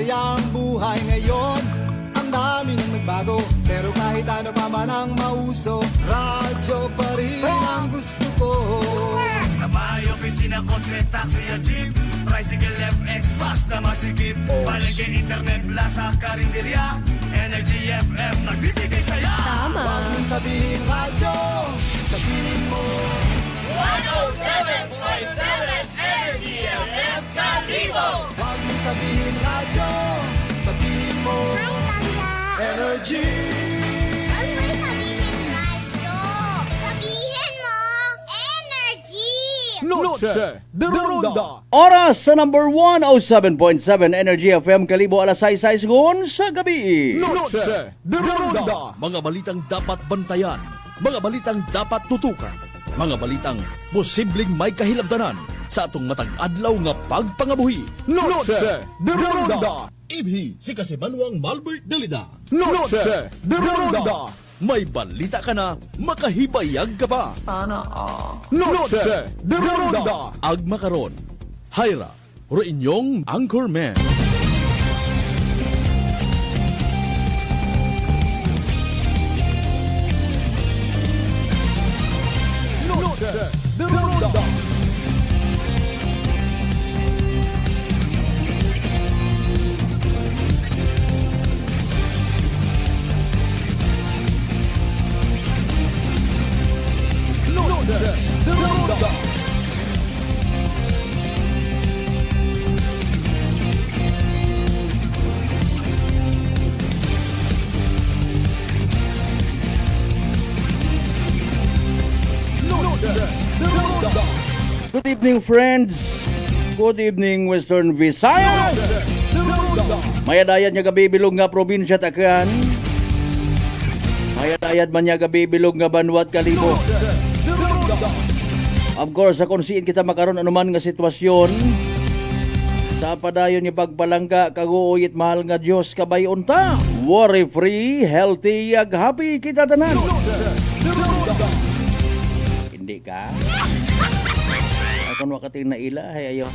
masayang buhay ngayon. Ang dami nang nagbago, pero kahit ano pa man ang mauso, radyo pa rin ang gusto ko. Sa bahay, opisina, kotse, taxi o jeep, tricycle, FX, bus na masikip, palengke, internet, plaza, karinderya, Energy FM, nagbibigay saya. Tama. Huwag mong sabihin radyo, sabihin mo 107.7 Energy FM Kalibo. Huwag mong sabihin radyo, sabihin mo Hi, Tanda. Energy. Huwag mo sabihin radyo. Sabihin mo, energy. Noche de Ronda. Oras sa number 107.7 Energy FM Kalibo alas 6 segun sa gabi. Noche de Ronda. Mga balitang dapat bantayan, mga balitang dapat tutukan, mga balitang posibleng may kahilabdanan sa atong matag adlaw nga pagpangabuhi. Noche de Ronda. Ibhi si Kasimanwang Malbert Dalida. Noche de Ronda. May balita ka na, makahibayag ka pa. Noche de Ronda. Agma karon, Hyra, ro inyong Anchorman. Noche de Ronda. Noche de Ronda. Noche de Ronda. Good evening friends. Good evening Western Visayas. De Ronda. Mayadayad nga gabi bilog nga probinsya Tacloban. Mayadayad man nga gabi bilog nga Banwat Kalibo. De Ronda. Of course, sa konsiin kita makaroon anuman nga sitwasyon sa padayon ni pagpalangga kaguoy at mahal nga Dios kabay unta. Worry free, healthy, ag happy kita tanan. De Ronda. Hindi ka? Ako wakating na ila, hay ayo.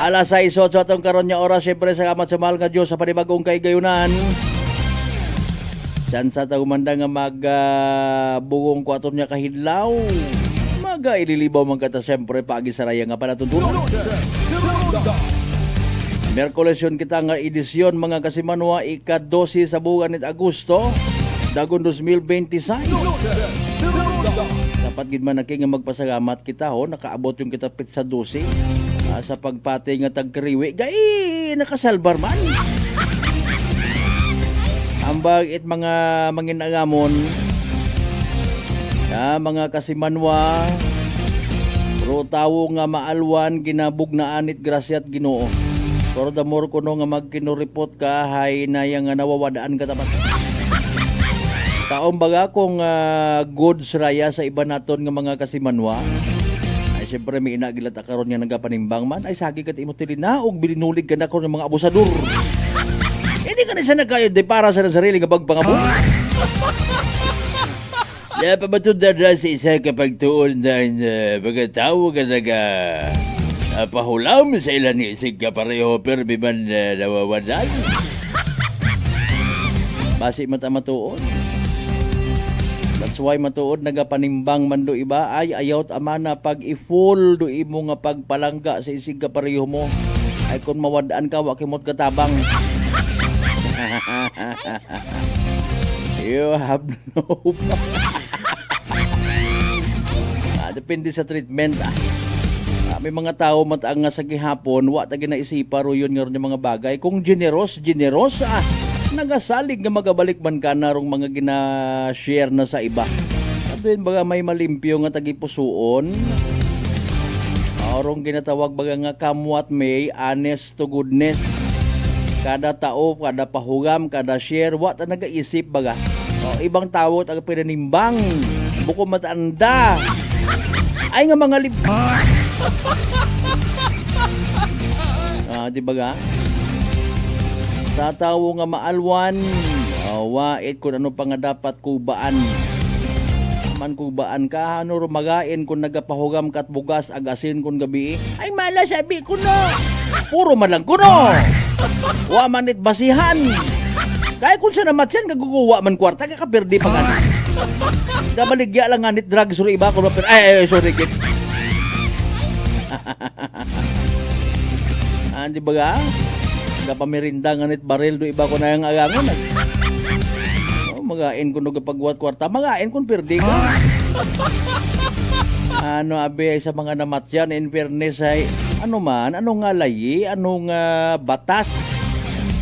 Alas 6:08 atong karon nga oras, syempre sa kamat sa mahal nga Dios sa panibagong kay gayunan. Diyan sa tagumanda nga magbugong ko aton niya kahidlaw. Ililibaw man kata syempre pagi saraya nga panatuntunan. De Ronda. Merkules yun kita nga edisyon mga kasimanwa ika-12 sa buwan nit Agosto dagon 2026. De Ronda. Dapat gid man nga magpasalamat kita ho nakaabot yung kita pit sa 12 sa pagpati nga tagkariwi gay nakasalbar man. Ambag it mga manginangamon mga kasimanwa ro tawo nga maalwan ginabugnaan it grasyat Ginoo. Pero damor kuno nga magkinuripot ka hay na yang nawawadaan ka tapat. Taong baga kung goods raya sa iba naton nga mga kasimanwa. Ay syempre may inagilat karon nga nagapanimbang man ay sagi kat imo tilina og bilinulig ka na ko ng mga abusador. Hindi ka na siya nagkayod de para sa sarili nga pagpangabuhi. Napabatod na sa isa kapag tuon na pagkatawo ka pahulam sa ilan ni isig ka pareho pero biman nawawadan. Basi mata matuod. That's why matuod nagapanimbang man do iba ay ayawt amana pag i-full do imo nga pagpalangga sa isig ka pareho mo. Ay kung mawadaan ka wa kimot katabang. You have no depende sa treatment may mga tao matang nga sa gihapon wa ta ginaisipa ro yun nga mga bagay kung generous nagasalig nga magabalik man ka na rong mga gina-share na sa iba adun baga may malimpyo nga tagipusoon arong ginatawag baga nga kamwat may honest to goodness kada tao kada pahugam kada share wa ta nagaisip baga ibang tao taga pinanimbang buko matanda ay nga mga di ba ga? Sa tawo nga maalwan, wait kung ano pa nga dapat kubaan. Man kung baan ka, ano rumagain kung nagapahugam kat bugas agasin kung gabi. Ay mala sabi ko no. Puro man lang kuno. Wa manit basihan. Kaya kung siya namat yan, kaguguwa man kwarta, kakapirdi pa ka. Gabaligya lang nga nit drugs or iba ko na ay sorry kid. Di ba ga? Gapamirinda nga nit baril do iba ko na yung agangon. Magain ko nung pagwat kwarta, magain kung pirdi ka. Ano abi ay sa mga namatyan, in fairness ay, ano man, ano nga layi, ano nga batas,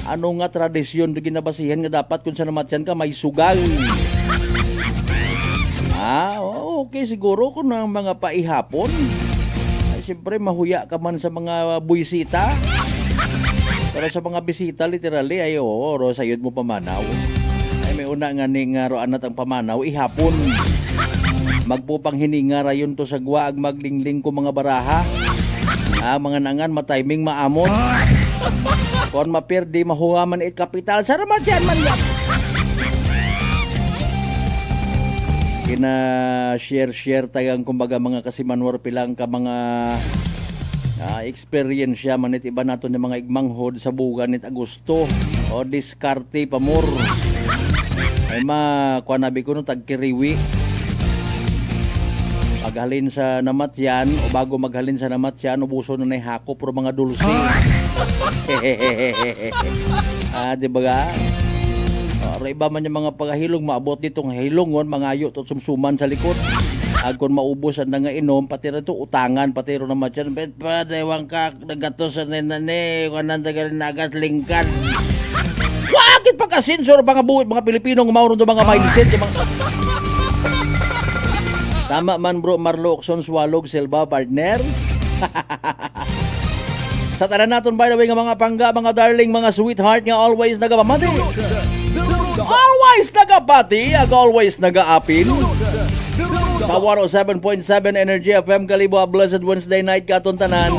ano nga tradisyon do ginabasihan nga dapat kung sa namatyan ka may sugal. Okay siguro kung ang mga paihapon, ay siyempre mahuya ka man sa mga buwisita. Pero sa mga bisita literally ay oro sayod mo pamanaw. May una nga ning roan natang pamanaw ihapon. Magpupang hininga rayon to sa gwaag maglingling ko mga baraha. Mga nangan matiming maamon. Kon mapirdi mahuwaman it kapital sa ramadyan man yan. Kina share tagang kumbaga mga kasimanwar pilang ka mga experience siya manit iba nato ng mga igmanghod sa bugan nit Agosto o diskarte pamor. Ay kuha nabi ko no tagkiriwi maghalin sa namatyan o bago maghalin sa namatyan ubuso na hako pro mga dulce. Di ba ga? Iba man yung mga paghilong maabot ditong hilongon mangayo to sumsuman sa likod. Kung maubos ang nga inom pati na to utangan pati ro namatyan bet pa dewang ka nagatos sa nenane kanan tagal nagat lingkan. Bakit pagka-sensor mga buwit, mga Pilipino ng mauron do mga mindset yung mga... Tama man bro, Marlo Oxon Swalog Silva partner. Sa tanan naton by the way nga mga pangga, mga darling, mga sweetheart nga always nagapamati. Always nagapati, always nagaapil. Sa 107.7 Energy FM Kalibo, a blessed Wednesday night katon tanan.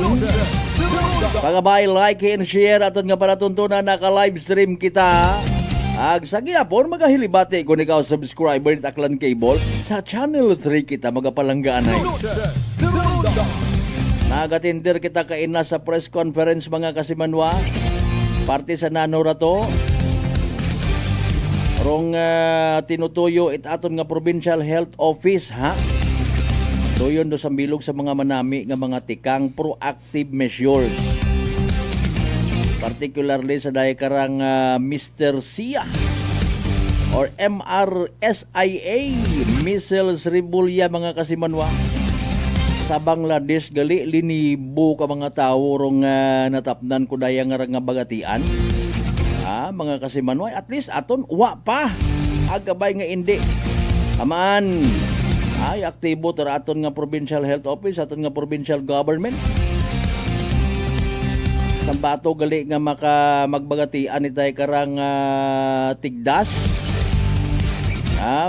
Pagabay, like and share aton nga pala tuntunan naka-live stream kita. Sa gihapon magahilibati kung ikaw subscriber at Aklan Cable sa Channel 3 kita magapalanggaanay. Nagatindir kita kaina sa press conference mga kasimanwa. Parte sa nanurato. Rong tinutuyo it aton nga Provincial Health Office ha. Doyon do sa bilog sa mga manami nga mga tikang proactive measures. Particularly sa dahi karang Mr. SIA or MRSIA Measles Rubella mga kasimanwa. Sa Bangladesh gali linibo ka mga tawo rong natapnan ko daya nga bagatian. Mga kasimanwa at least aton wa pa agabay nga indi. Aman ay aktibo tara aton nga Provincial Health Office, aton nga Provincial Government. Sambato gali nga magbagatian itay karang tigdas.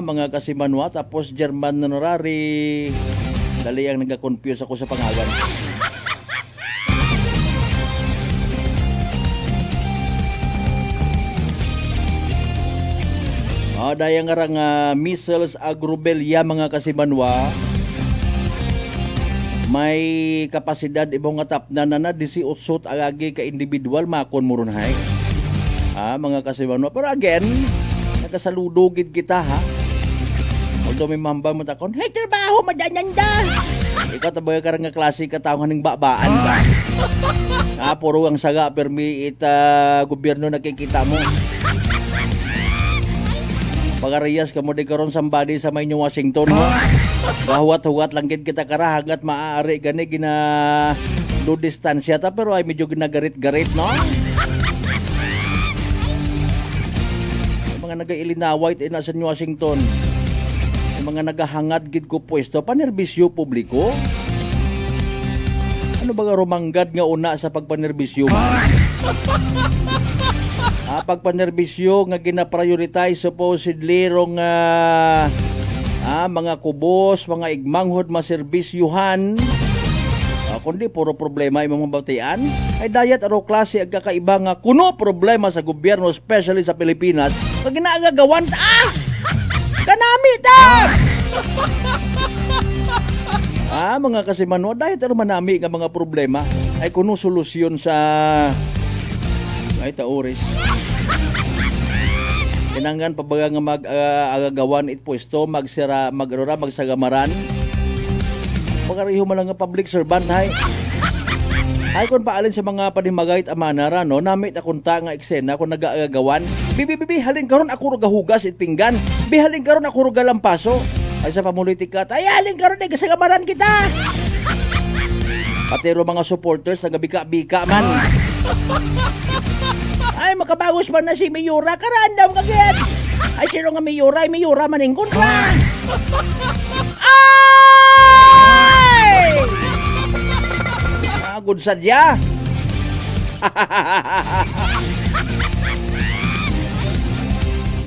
Mga kasimanwa tapos German honorary. Dali ang nagka-confuse ako sa pangalan. Dayang ngarang measles agrobella mga kasimanwa. May kapasidad ibong atapnan na 18 agagi ka individual makon murunhay. Mga kasimanwa. Pero again, nakasaludugid kita ha. Although may mambang matakon, hey trabaho madananda. Ikaw tabay ka nga klase ka tao ng babaan ba? Puro ang saga permi gobyerno nakikita mo. Pagariyas ka mo di karon somebody sa may New Washington mo. Gahuwat-huwat lang gid kita kara hanggat maaari gani gina do distansya ta pero ay medyo ginagarit-garit no. Mga naga-Illinois ina sa New Washington. Mga nagahangad gid ko pwesto panerbisyo publiko. Ano ba rumanggad nga una sa pagpanerbisyo man? Pagpanerbisyo nga gina-prioritize supposedly rong mga kubos, mga igmanghod maserbisyuhan. Kundi puro problema imong mabatian. Ay dayat aro klase ag kakaiba nga kuno problema sa gobyerno especially sa Pilipinas. Pag ginaagagawan kanami ta! Mga kasimanwa, dahil tayo manami nga mga problema ay kuno solusyon sa ay taoris. Kinanggan pabaga nga mag-agawan it pwesto, magsagamaran. Pagkariho man lang nga public servant, hay. Ay kung paalin sa mga panimagayt amanara, no, namit akong ta nga eksena kung nag-aagawan. Bibi, halin karon ako gahugas it pinggan. Halin karon ako galampaso. Ay sa pamulitika, ay halin karon ay kasagamaran kita. Pati ro mga supporters sa gabika-bika man. Ay makabagos man na si Mayura, karandam kagad. Ay sino nga Mayura? Ay Mayura man ingkon ka. Ay! Good sadya.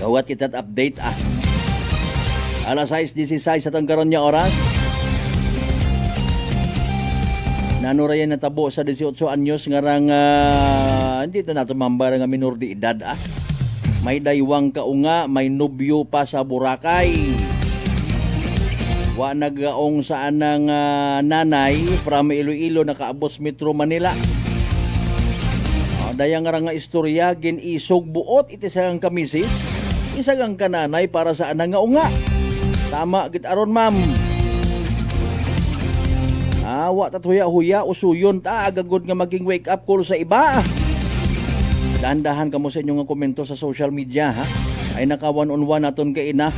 Gawat kita't update Alas 6:16 sa tanggaron niya oras. Nanurayan na tabo sa 18 anyos ngarang hindi na nato mambar nga minor de edad May daywang kaunga, may nobyo pa sa Boracay. Wa nagaong sa anang nanay from Iloilo nakaabos Metro Manila. Dayang nga istorya ginisog buot iti sang kamisis. Isagang kananay para sa anang nga unga. Tama gid aron ma'am. Wa tatuya-huya usuyon ta agagod nga maging wake up call sa iba. Dahan-dahan kamo sa inyong komento sa social media Ay naka one-on-one naton kay ina.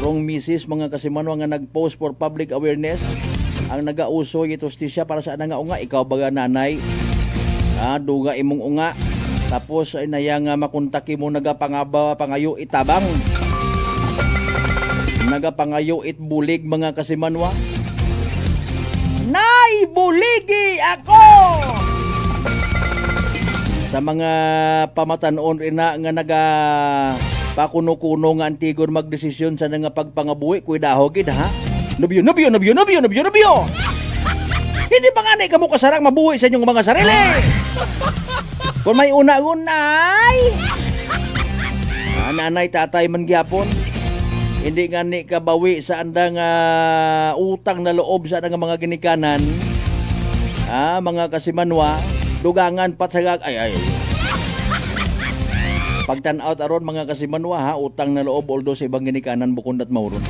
Rong misis mga kasimanwa nga nag-post for public awareness. Ang nagauso itustisya para sa anang nga unga. Ikaw baga nanay. Duga imong unga. Tapos ay nayang makuntaki mo pangayo itabang. Nagapangayo it bulig mga kasimanwa. Nay, buligi ako! Sa mga pamatanon ina nga pakuno-kuno nga antigon magdesisyon sa nga pagpangabuhi kuy dahogid Nobyo. Hindi ba nga kamo kasarang mabuhi sa inyong mga sarili? Kung may una-unay. Nanay tatay man gyapon. Hindi nga ni kabawi sa andang utang na loob sa andang mga ginikanan. Mga kasimanwa, dugangan patsagag ay. Pagtan-out aron mga kasimanwa utang na loob although sa ibang ginikanan bukod at mauron.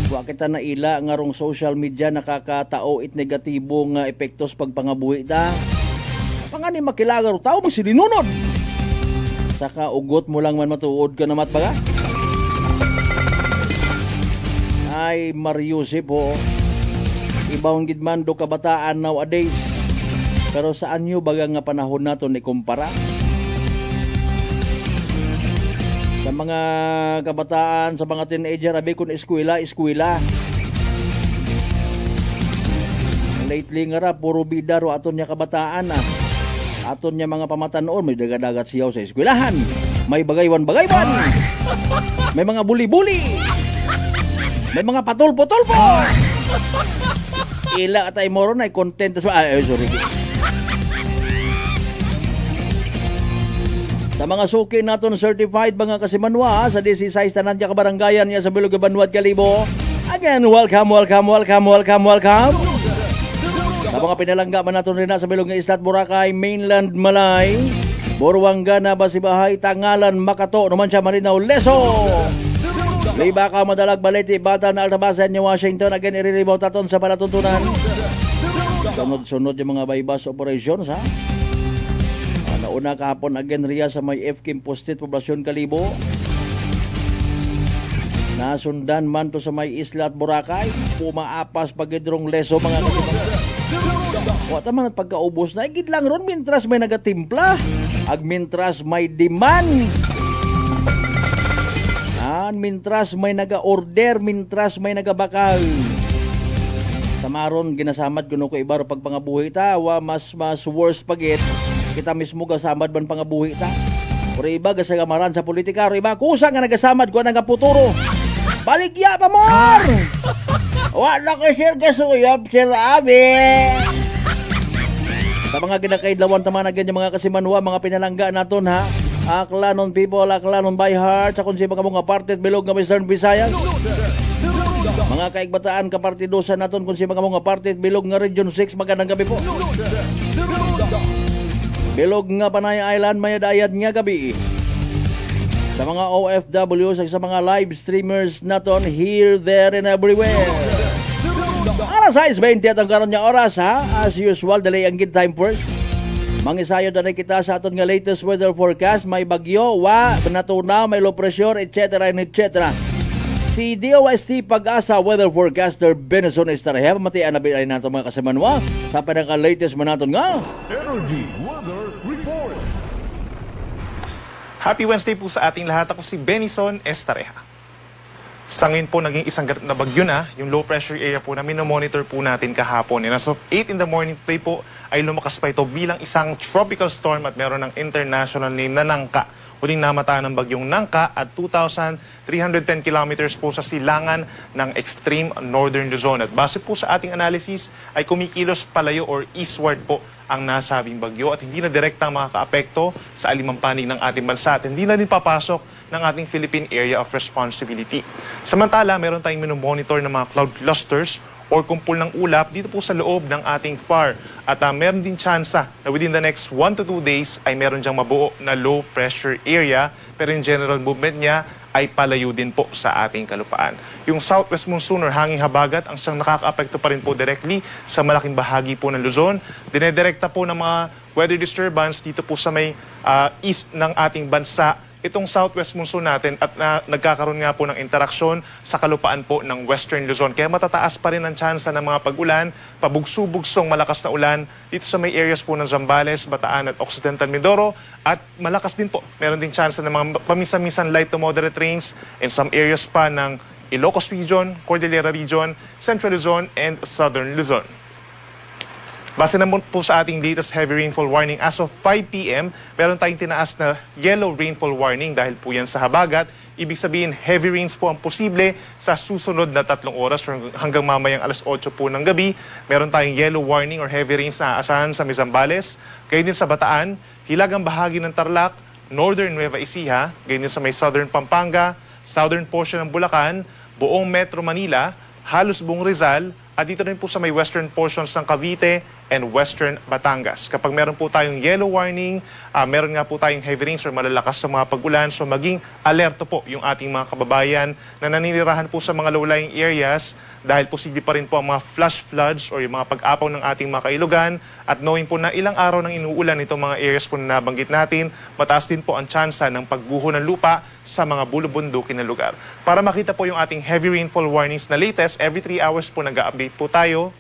Wa kita na ila nga rong social media nakakatao it negatibong epektos pagpangabuhi ta. Pangani makilagar tao magsilinunod. Saka ugot mo lang man matuod ka na matbaga. Ay Mariusip ibawang gidman do kabataan nowadays. Pero saan nyo baga nga panahon naton ikumpara? Sa mga kabataan, sa mga teenager, abi kun eskwela. Lately nga puro bida ro aton nya kabataan Aton nya mga pamatanon, may dagat-dagat siyaw sa eskwelahan. May bagaywan-bagaywan. May mga buli-buli. May mga patulpo-tulpo. Ila atay moron ay content sorry. Sa mga suki naton certified mga kasimanwa sa 16 tanan ka barangayan niya sa Bilog Banwad Kalibo. Again, welcome. Sa mga pinalangga man naton rin sa Bilog nga Islat Boracay, Mainland Malay, Boruanga na Basibahay, Tangalan, Makato, naman siya Marinaw, Leso. Liba ka madalag baliti, bata na Altabasan niya Washington, again iriribaw taton sa palatuntunan. Sunod-sunod yung mga bypass operations Nauna kahapon again riya sa may FKIM Posted, Poblasyon Kalibo. Nasundan man to sa may Islat Boracay, pumaapas pagidrong Leso mga kasimanwa. Wata man at pagkaubos na igid lang ron mintras may nagatimpla ag mintras may demand mintras may naga-order mintras may nagabakal samaron ginasamad kuno ko ibaro pagpangabuhi ta mas worse pagit kita mismo gasamad man pangabuhi ta pero iba gasagamaran sa politika pero iba kusa nga nagasamad ko nga puturo baligya pa more wala ko sir kasuyap sir abi. Sa mga ginakaidlawan tama na ganyan mga kasimanwa, mga pinalangga naton Aklanon people, aklanon by heart sa konsipa ka mga parte at bilog nga Western Visayas. Mga kaigbataan kapartidosa naton konsipa ka mga parte at bilog nga Region 6, magandang gabi po. Bilog nga Panay Island, mayadayad nga gabi. Sa mga OFW, sa mga live streamers naton, here, there, and everywhere. Alas 6:20 at ang karon nga oras ha. As usual, delay ang good time first. Mangisayo na kita sa aton nga latest weather forecast. May bagyo, natunaw, may low pressure, etc. and etc. Si DOST Pag-asa weather forecaster Benson Estarheb, matian na binay nato mga kasamanwa sa pinaka latest man naton nga Energy Weather Report. Happy Wednesday po sa ating lahat. Ako si Benison Estareja. Sa ngayon po, naging isang ganap na bagyo na. Yung low pressure area po na minomonitor po natin kahapon. And as of 8 in the morning today po, ay lumakas pa ito bilang isang tropical storm at meron ng international name na Nangka. Huling namataan ng bagyong Nangka at 2,310 kilometers po sa silangan ng extreme northern Luzon. At base po sa ating analysis, ay kumikilos palayo or eastward po ang nasabing bagyo at hindi na direktang makakaapekto sa alimampanig ng ating bansa at hindi na din papasok ng ating Philippine Area of Responsibility. Samantala, meron tayong minomonitor ng mga cloud clusters or kumpul ng ulap dito po sa loob ng ating FAR. At meron din tsansa na within the next 1 to 2 days ay meron diyang mabuo na low pressure area pero in general movement niya ay palayo din po sa ating kalupaan. Yung southwest monsoon or hanging habagat ang siyang nakakaapekto pa rin po directly sa malaking bahagi po ng Luzon. Dinedirekta po ng mga weather disturbance dito po sa may east ng ating bansa itong southwest monsoon natin at nagkakaroon nga po ng interaksyon sa kalupaan po ng western Luzon. Kaya matataas pa rin ang tsansa ng mga pag-ulan, pabugso-bugsong malakas na ulan dito sa may areas po ng Zambales, Bataan at Occidental Mindoro. At malakas din po, meron din tsansa ng mga paminsan-minsan light to moderate rains in some areas pa ng Ilocos Region, Cordillera Region, Central Luzon, and Southern Luzon. Base naman po sa ating latest heavy rainfall warning, as of 5 p.m., meron tayong tinaas na yellow rainfall warning dahil po yan sa habagat. Ibig sabihin, heavy rains po ang posible sa susunod na 3 oras hanggang mamayang alas 8 po ng gabi. Meron tayong yellow warning or heavy rains na aasahan sa Zambales, gayon din sa Bataan, hilagang bahagi ng Tarlac, northern Nueva Ecija, gayon din sa may southern Pampanga, southern portion ng Bulacan, buong Metro Manila, halos buong Rizal, at dito rin po sa may western portions ng Cavite and western Batangas. Kapag meron po tayong yellow warning, meron nga po tayong heavy rains or malalakas sa mga pag-ulan, so maging alerto po yung ating mga kababayan na naninirahan po sa mga low-lying areas dahil posible pa rin po ang mga flash floods or yung mga pag-apaw ng ating mga kailugan at knowing po na ilang araw nang inuulan itong mga areas po na nabanggit natin, mataas din po ang tsansa ng pagguho ng lupa sa mga bulubundukin na lugar. Para makita po yung ating heavy rainfall warnings na latest, every 3 hours po nag-update po tayo.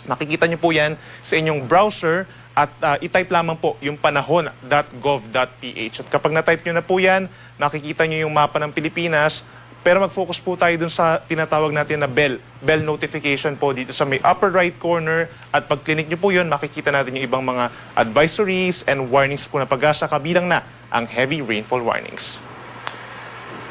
Makikita nyo po yan sa inyong browser at i-type lamang po yung panahon.gov.ph. At kapag na-type nyo na po yan, nakikita nyo yung mapa ng Pilipinas. Pero mag-focus po tayo dun sa tinatawag natin na bell notification po dito sa may upper right corner. At pag clinic nyo po yun, makikita natin yung ibang mga advisories and warnings po na pag-asa kabilang na ang heavy rainfall warnings.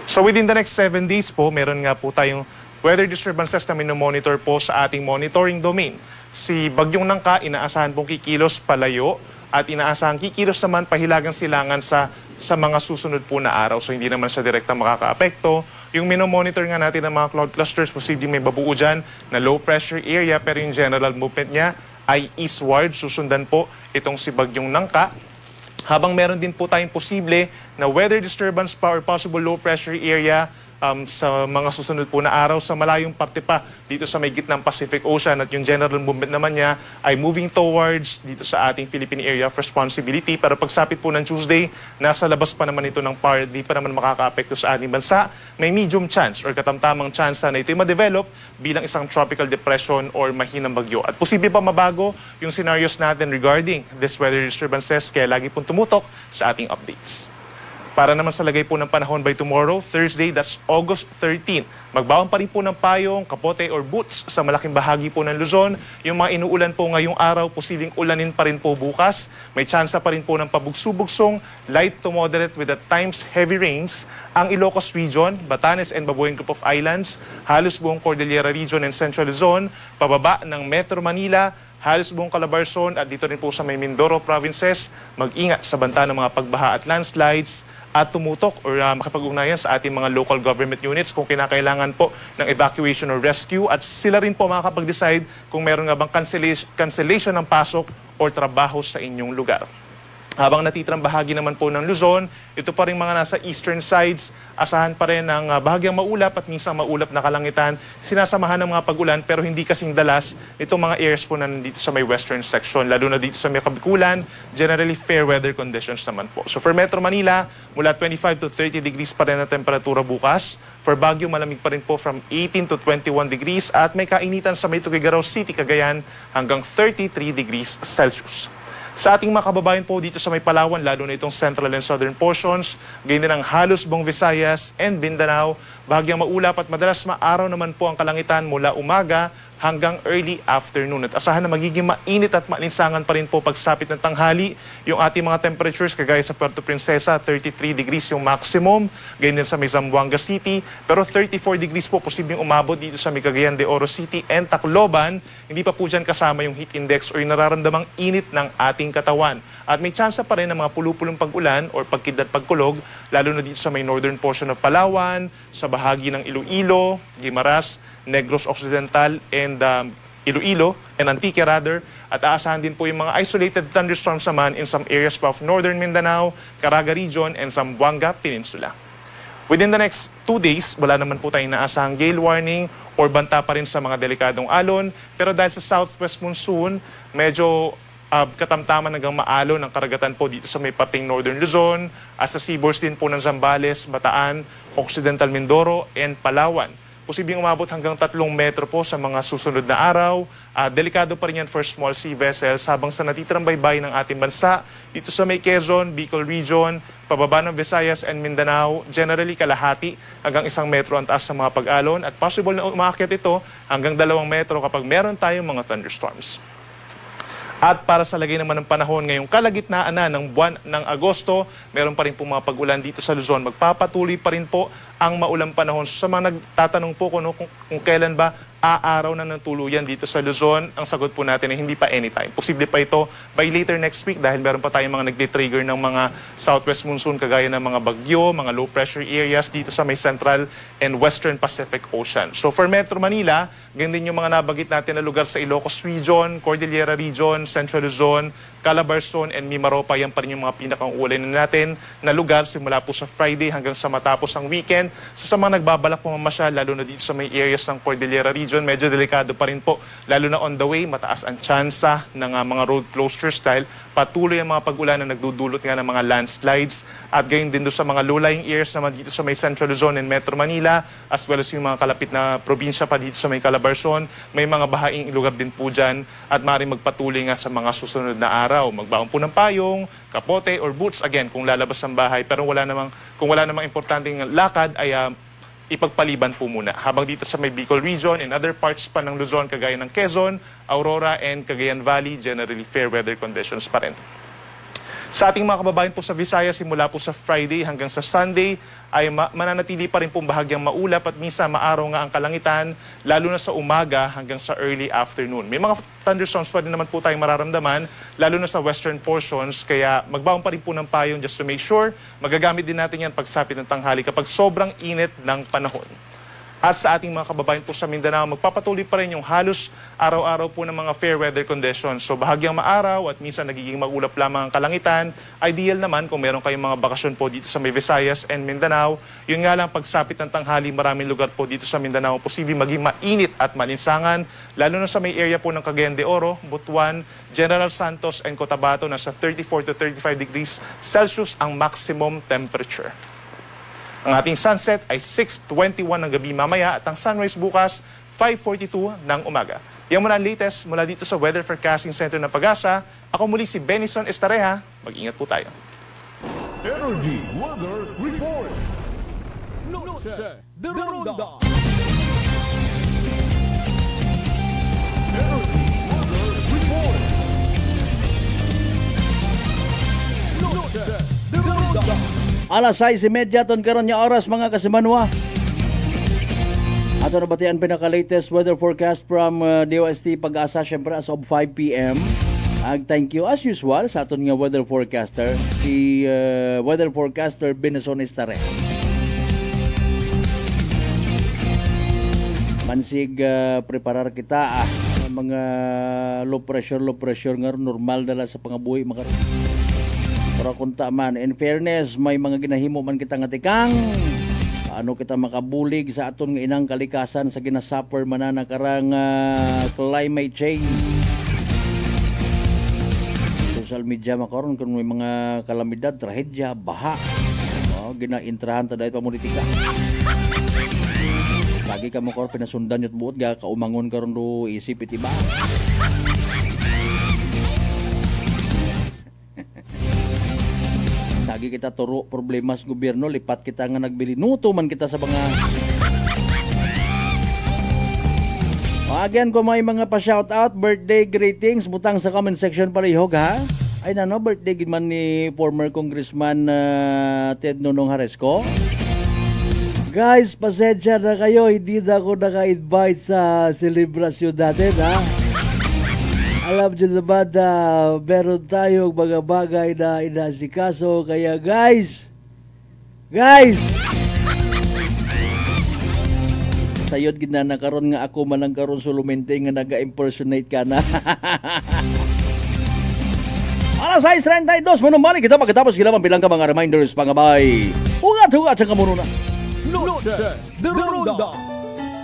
So within the next 7 days po, meron nga po tayong weather disturbances na minomonitor po sa ating monitoring domain. Si Bagyong Nangka, inaasahan pong kikilos palayo at inaasahan kikilos naman pahilagang silangan sa mga susunod po na araw. So hindi naman siya direktang makakaapekto. Yung minomonitor nga natin ng mga cloud clusters, posibleng may babuo dyan na low pressure area pero yung general movement niya ay eastward. Susundan po itong si Bagyong Nangka. Habang meron din po tayong posible na weather disturbance pa or possible low pressure area sa mga susunod po na araw sa malayong parte pa dito sa may gitnang Pacific Ocean at yung general movement naman niya ay moving towards dito sa ating Philippine Area of Responsibility. Pero pagsapit po ng Tuesday, nasa labas pa naman ito ng PAR, di pa naman makakaapekto sa ating bansa. May medium chance or katamtamang chance na ito'y ma-develop bilang isang tropical depression or mahinang bagyo. At posible pa mabago yung scenarios natin regarding this weather disturbances kaya lagi pong tumutok sa ating updates. Para naman sa lagay po ng panahon by tomorrow, Thursday, that's August 13. Magbaon pa rin po ng payong, kapote or boots sa malaking bahagi po ng Luzon. Yung mga inuulan po ngayong araw, posibleng ulanin pa rin po bukas. May tsansa pa rin po ng pabugso-bugsong, light to moderate with at times heavy rains. Ang Ilocos Region, Batanes and Babueng Group of Islands, halos buong Cordillera Region and Central Luzon, pababa ng Metro Manila, halos buong Calabarzon at dito rin po sa may Mindoro provinces, mag-ingat sa banta ng mga pagbaha at landslides. at tumutok or makipag-ugnayan sa ating mga local government units kung kinakailangan po ng evacuation or rescue, at sila rin po makakapag-decide kung meron nga bang cancellation ng pasok or trabaho sa inyong lugar. Habang natitirang bahagi naman po ng Luzon, ito pa rin mga nasa eastern sides, asahan pa rin ng bahagyang maulap at minsan maulap na kalangitan, sinasamahan ng mga pag-ulan pero hindi kasing dalas itong mga areas po na nandito sa may western section, lalo na dito sa may Kabikulan, generally fair weather conditions naman po. So for Metro Manila, mula 25 to 30 degrees pa rin ang temperatura bukas. For Baguio, malamig pa rin po from 18 to 21 degrees at may kainitan sa may Tuguegarao City, Cagayan hanggang 33 degrees Celsius. Sa ating mga kababayan po dito sa may Palawan, lalo na itong central and southern portions, gayon din ang halos buong Visayas and Mindanao, bahagyang maulap at madalas maaraw naman po ang kalangitan mula umaga hanggang early afternoon. At asahan na magiging mainit at maalinsangan pa rin po pagsapit ng tanghali. Yung ating mga temperatures kagaya sa Puerto Princesa, 33 degrees yung maximum. Ganyan din sa may Zamboanga City. Pero 34 degrees po posibleng umabot dito sa may Cagayan de Oro City and Tacloban. Hindi pa po dyan kasama yung heat index o yung nararamdamang init ng ating katawan. At may tsansa pa rin ng mga pulupulong pag-ulan or pagkidlat pagkulog, lalo na dito sa may northern portion of Palawan, sa bahagi ng Iloilo, Guimaras, Negros Occidental and Iloilo and Antique rather, at aasahan din po yung mga isolated thunderstorms naman in some areas of northern Mindanao, Caraga region and Zamboanga Peninsula. Within the next 2 days, wala naman po tayong naasahang gale warning or banta pa rin sa mga delikadong alon, pero dahil sa southwest monsoon, medyo katamtaman hanggang maalon ng karagatan po dito sa may parting northern Luzon at sa seaboards din po ng Zambales, Bataan, Occidental Mindoro and Palawan. Posibleng umabot hanggang 3 metro po sa mga susunod na araw. Delikado pa rin yan for small sea vessels habang sa natitirang baybayin ng ating bansa, dito sa may Quezon, Bicol Region, pababa ng Visayas and Mindanao, generally kalahati hanggang 1 metro ang taas sa mga pag-alon at possible na umakyat ito hanggang 2 metro kapag meron tayong mga thunderstorms. At para sa lagay naman ng panahon ngayong kalagitnaan na ng buwan ng Agosto, meron pa rin po mga pag-ulan dito sa Luzon. Magpapatuloy pa rin po ang maulang panahon. So, sa mga nagtatanong po kung kailan ba aaraw na ng tuluyan dito sa Luzon, ang sagot po natin ay hindi pa anytime. Posible pa ito by later next week dahil meron pa tayong mga nagde-trigger ng mga southwest monsoon kagaya ng mga bagyo, mga low pressure areas dito sa may central and western Pacific Ocean. So for Metro Manila, ganyan din yung mga nabagit natin na lugar sa Ilocos Region, Cordillera Region, Central Luzon, Calabarzon and Mimaropa. Yan pa rin yung mga pinakang-ulan natin na lugar simula po sa Friday hanggang sa matapos ang weekend. So sa mga nagbabalak po mamasyal, lalo na dito sa may areas ng Cordillera Region, medyo delikado pa rin po. Lalo na on the way, mataas ang tsansa ng mga road closures dahil patuloy ang mga pag-ulan na nagdudulot nga ng mga landslides. At gayon din doon sa mga low-lying areas naman dito sa may Central Luzon and Metro Manila, as well as yung mga kalapit na probinsya pa dito sa may Calabarzon, may mga bahaing lugar din po dyan at maaaring magpatuloy nga sa mga susunod na araw. Magbaon po ng payong, kapote or boots again kung lalabas ng bahay, pero kung wala namang importanteng lakad ay ipagpaliban po muna. Habang dito sa may Bicol Region and other parts pa ng Luzon kagaya ng Quezon, Aurora and Cagayan Valley, generally fair weather conditions pa rin. Sa ating mga kababayan po sa Visayas, simula po sa Friday hanggang sa Sunday, ay mananatili pa rin pong bahagyang maulap at minsan maaraw nga ang kalangitan, lalo na sa umaga hanggang sa early afternoon. May mga thunderstorms pa rin naman po tayong mararamdaman, lalo na sa western portions, kaya magbaon pa rin po ng payong just to make sure magagamit din natin yan pagsapit ng tanghali kapag sobrang init ng panahon. At sa ating mga kababayan po sa Mindanao, magpapatuloy pa rin yung halos araw-araw po ng mga fair weather conditions. So bahagyang maaraw at minsan nagiging magulap lamang ang kalangitan. Ideal naman kung meron kayong mga bakasyon po dito sa may Visayas and Mindanao. Yun nga lang, pagsapit ng tanghali, maraming lugar po dito sa Mindanao posibleng maging mainit at malinsangan. Lalo na sa may area po ng Cagayan de Oro, Butuan, General Santos and Cotabato, nasa 34 to 35 degrees Celsius ang maximum temperature. Ang ating sunset ay 6:21 ng gabi mamaya at ang sunrise bukas 5:42 ng umaga. Yan muna ang latest mula dito sa Weather Forecasting Center ng Pag-asa. Ako muli si Benison Estareha. Mag-ingat po tayo. Energy Weather Report. Noche de Ronda. Energy Weather Report. Noche de Ronda. Alas 6:30 ton karon nga oras mga kasimanwa. Ato na batian pinaka latest weather forecast from DOST Pag-asa syempre as of 5 p.m. Thank you as usual sa aton nga weather forecaster, si weather forecaster Benison Estare. Mansig preparar kita mga low pressure nga normal dala sa pangabuhi makaron. Pero kung man, in fairness, may mga ginahimo man kita nga tikang ano kita makabulig sa aton nga inang kalikasan sa ginasuffer man na karang climate change. Social media makaron kung may mga kalamidad, trahedya, baha. Ginaintrahan ta dahil pamulitika. Lagi ka mo kor pinasundan yut buot ga kaumangon karon do isip itiba. Lagi kita turo problema sa gobyerno, lipat kita nga nagbili-nuto man kita sa mga again ko may mga pa-shout out, birthday greetings, butang sa comment section palihog ha. Ay nano, birthday gid man ni former Congressman Ted Nonong Haresco. Guys, pasensya na kayo, hindi na ako naka-invite sa selebrasyon natin ha. Alam nyo naman na meron tayong mga bagay na inasikaso. Kaya guys! Sayod gina na karon nga ako man ang karon sulumente nga naga-impersonate ka na. Alas 6:32, manumali kita pagkatapos kilaman bilang ka mga reminders pangabay. Hugat-hugat sa kamuno na. Noche de Ronda.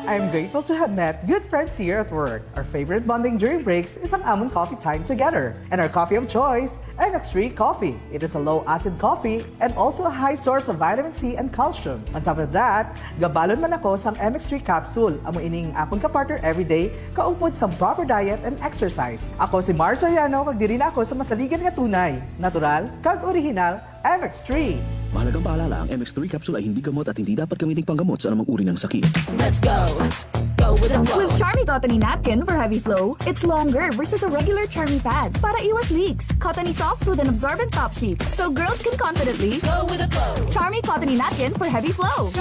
I'm grateful to have met good friends here at work. Our favorite bonding during breaks is ang amon coffee time together. And our coffee of choice, MX3 Coffee. It is a low-acid coffee and also a high source of vitamin C and calcium. On top of that, gabalon man ako sa MX3 capsule. Amo ining akong kapartner everyday, kaupod sa proper diet and exercise. Ako si Mars Soriano, kag diri na ako sa masaligan nga tunay, natural, kag original, MX3. Mahalagang paalala, ang MX3 capsule ay hindi gamot at hindi dapat gamiting panggamot sa anumang uri ng sakit. Let's go. Go with the flow. With Charmy Cottony Napkin for heavy flow, it's longer versus a regular Charmy pad para iwas leaks. Cottony soft with an absorbent top sheet, so girls can confidently Go with the flow. Charmy Cottony Napkin for heavy flow.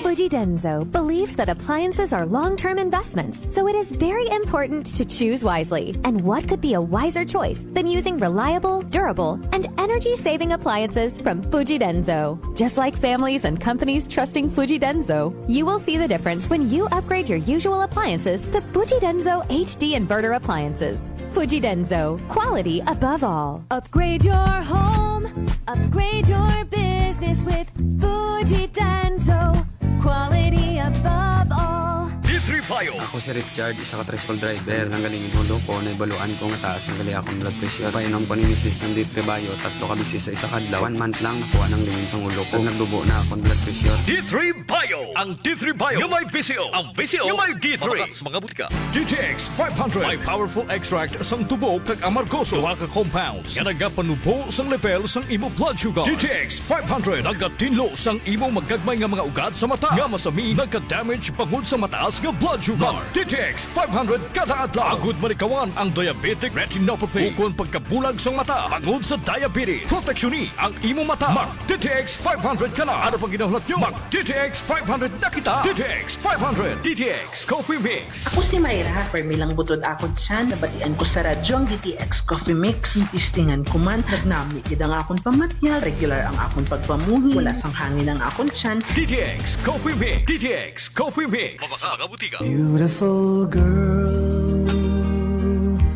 Fuji Denso believes that appliances are long-term investments, so it is very important to choose wisely. And what could be a wiser choice than using reliable, durable, and energy-saving appliances from Fuji Denso? Just like families and companies trusting Fuji Denso, you will see the difference when you upgrade your usual appliances to Fuji Denso HD Inverter appliances. Fuji Denso, quality above all. Upgrade your home, upgrade your business with Fuji Denso. Quality above all. D3 Bio. Ako si Richard, isa ka tricycle driver. Nanggaling inulo ko, naibaluan ko nga taas ng gali akong blood pressure. Painom ko ni Mrs. ng D3 Bio, 3 ka bisis sa isa kadlaw. 1 month lang nakuha ng lingin sa ulo ko. Nagdubo na akong blood pressure. D3 Bio. Ang D3 Bio yung may PCO. Ang PCO yung may D3. Mga butika. DTX 500. May powerful extract sang tubo kag amargoso. Duha ka compounds nga nagapanubo sang level sang imo blood sugar. DTX 500. Nagatinlo sang imo magkagmay nga mga ugat sa mata. Nga masami nagka-damage pangod sa mataas nga blood sugar. DTX 500 kada adlaw. Agud manikawan ang diabetic retinopathy. Ukon pagkabulag sang mata pangod sa diabetes. Proteksyon ni ang imo mata. Mag DTX 500 kana. Ano pang ginahulat nyo? Mag DTX 500 na kita. DTX 500. DTX Coffee Mix. Ako si Mayra. Permilang butod ako dyan. Nabatian ko sa radyo ang DTX Coffee Mix. Itistingan ko man. Nagnami kid ang akong pamatyal. Regular ang akong pagpamuhi. Wala sang hangin ang akong tiyan. DTX Coffee Mix. DTX Coffee Mix. Mabaka butika. Beautiful girl.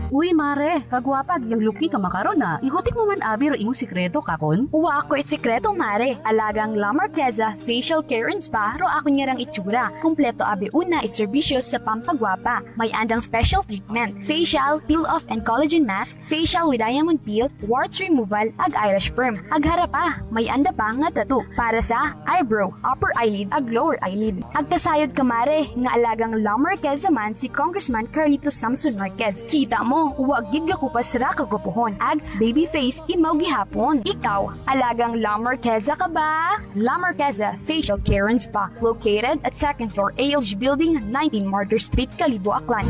Uy, mare, kagwapag, yung luki ka makaron na. Ihutik mo man abi ro imong sikreto kakon. Uwa ako sikreto, mare. Alagang La Marqueza Facial Care and Spa ro ako niyarang itsura. Kompleto abi una itserbisyos sa pampagwapa. May andang special treatment. Facial, peel-off and collagen mask, facial with diamond peel, warts removal, ag eyelash perm. Ag harapa, may anda pa nga tattoo. Para sa eyebrow, upper eyelid, ag lower eyelid. Ag kasayod ka, mare, nga alagang La Marqueza man si Congressman Carlito Samson Marquez. Kita mo, huwag gid ko pa sira kagupuhon. Ag baby face imaw gihapon. Ikaw, alagang La Marqueza ka ba? La Marqueza Facial Care and Spa, located at 2nd floor ALG Building, 19 Martyr Street, Kalibo, Aklan.